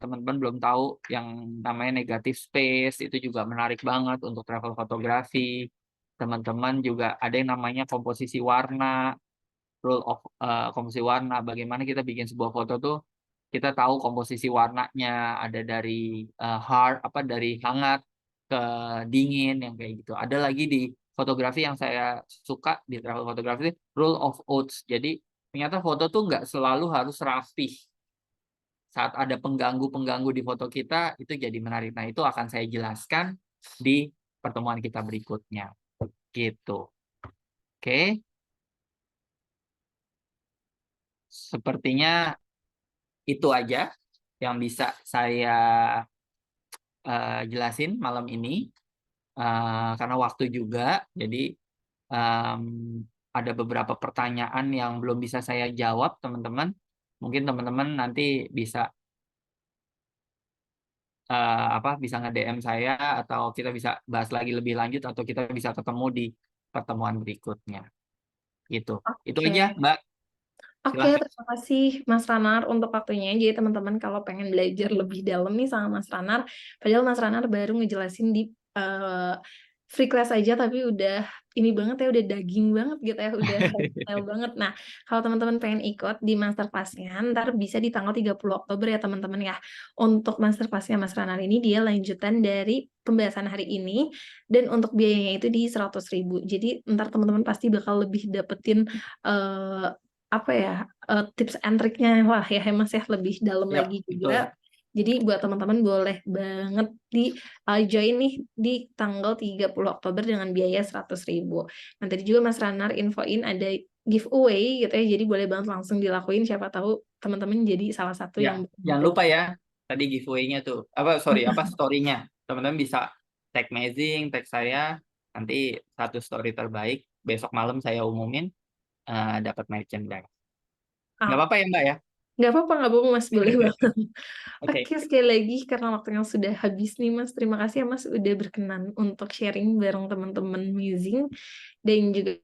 teman-teman belum tahu yang namanya negative space, itu juga menarik banget untuk travel fotografi. Teman-teman juga ada yang namanya komposisi warna, rule of komposisi warna. Bagaimana kita bikin sebuah foto tuh kita tahu komposisi warnanya ada dari hard apa dari hangat ke dingin yang kayak gitu. Ada lagi di fotografi yang saya suka di travel fotografi, rule of odds. Jadi ternyata foto tuh nggak selalu harus rapih. Saat ada pengganggu-pengganggu di foto kita itu jadi menarik. Nah, itu akan saya jelaskan di pertemuan kita berikutnya. Gitu. Oke. Sepertinya itu aja yang bisa saya jelasin malam ini. Karena waktu juga, jadi em, ada beberapa pertanyaan yang belum bisa saya jawab, teman-teman. Mungkin teman-teman nanti bisa bisa nge-DM saya atau kita bisa bahas lagi lebih lanjut atau kita bisa ketemu di pertemuan berikutnya. Gitu. Itu Oke. aja, Mbak. Oke, Silahkan. terima kasih Mas Ranar untuk waktunya. Jadi teman-teman kalau pengen belajar lebih dalam nih sama Mas Ranar, padahal Mas Ranar baru ngejelasin di eh, free class aja, tapi udah ini banget ya, udah daging banget gitu ya, udah detail banget. Nah, kalau teman-teman pengen ikut di masterclass-nya, ntar bisa di tanggal 30 Oktober ya teman-teman ya. Untuk masterclass-nya Mas Ranar ini, dia lanjutan dari pembahasan hari ini, dan untuk biayanya itu di 100.000. Jadi ntar teman-teman pasti bakal lebih dapetin eh, apa ya, tips and triknya lah ya Mas ya, lebih dalam Yap, lagi betul. juga. Jadi buat teman-teman boleh banget di join nih di tanggal 30 Oktober dengan biaya 100.000. Nanti juga Mas Ranar infoin ada giveaway gitu ya, jadi boleh banget langsung dilakuin, siapa tahu teman-teman jadi salah satu Ya, yang jangan beruntung. lupa ya, tadi giveaway-nya tuh. Apa story-nya. Teman-teman bisa tag Mazing, tag saya, nanti satu story terbaik besok malam saya umumin dapat merchandise. Nggak Ah, apa-apa ya, Mbak ya? nggak apa-apa Mas, boleh banget. Oke. Oke, sekali lagi karena waktunya sudah habis nih Mas, terima kasih ya Mas udah berkenan untuk sharing bareng teman-teman Musing, dan juga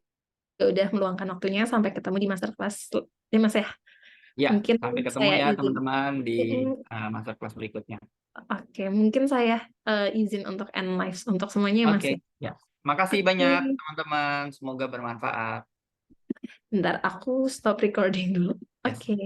udah meluangkan waktunya. Sampai ketemu di masterclass ya Mas ya. Ya, Mungkin sampai ketemu saya ya izin. teman-teman di Mm-mm. masterclass berikutnya. Oke, mungkin saya izin untuk end live untuk semuanya ya Mas Oke, ya. ya. Makasih banyak Oke. teman-teman. Semoga bermanfaat. Bentar, aku stop recording dulu. Yes. Oke.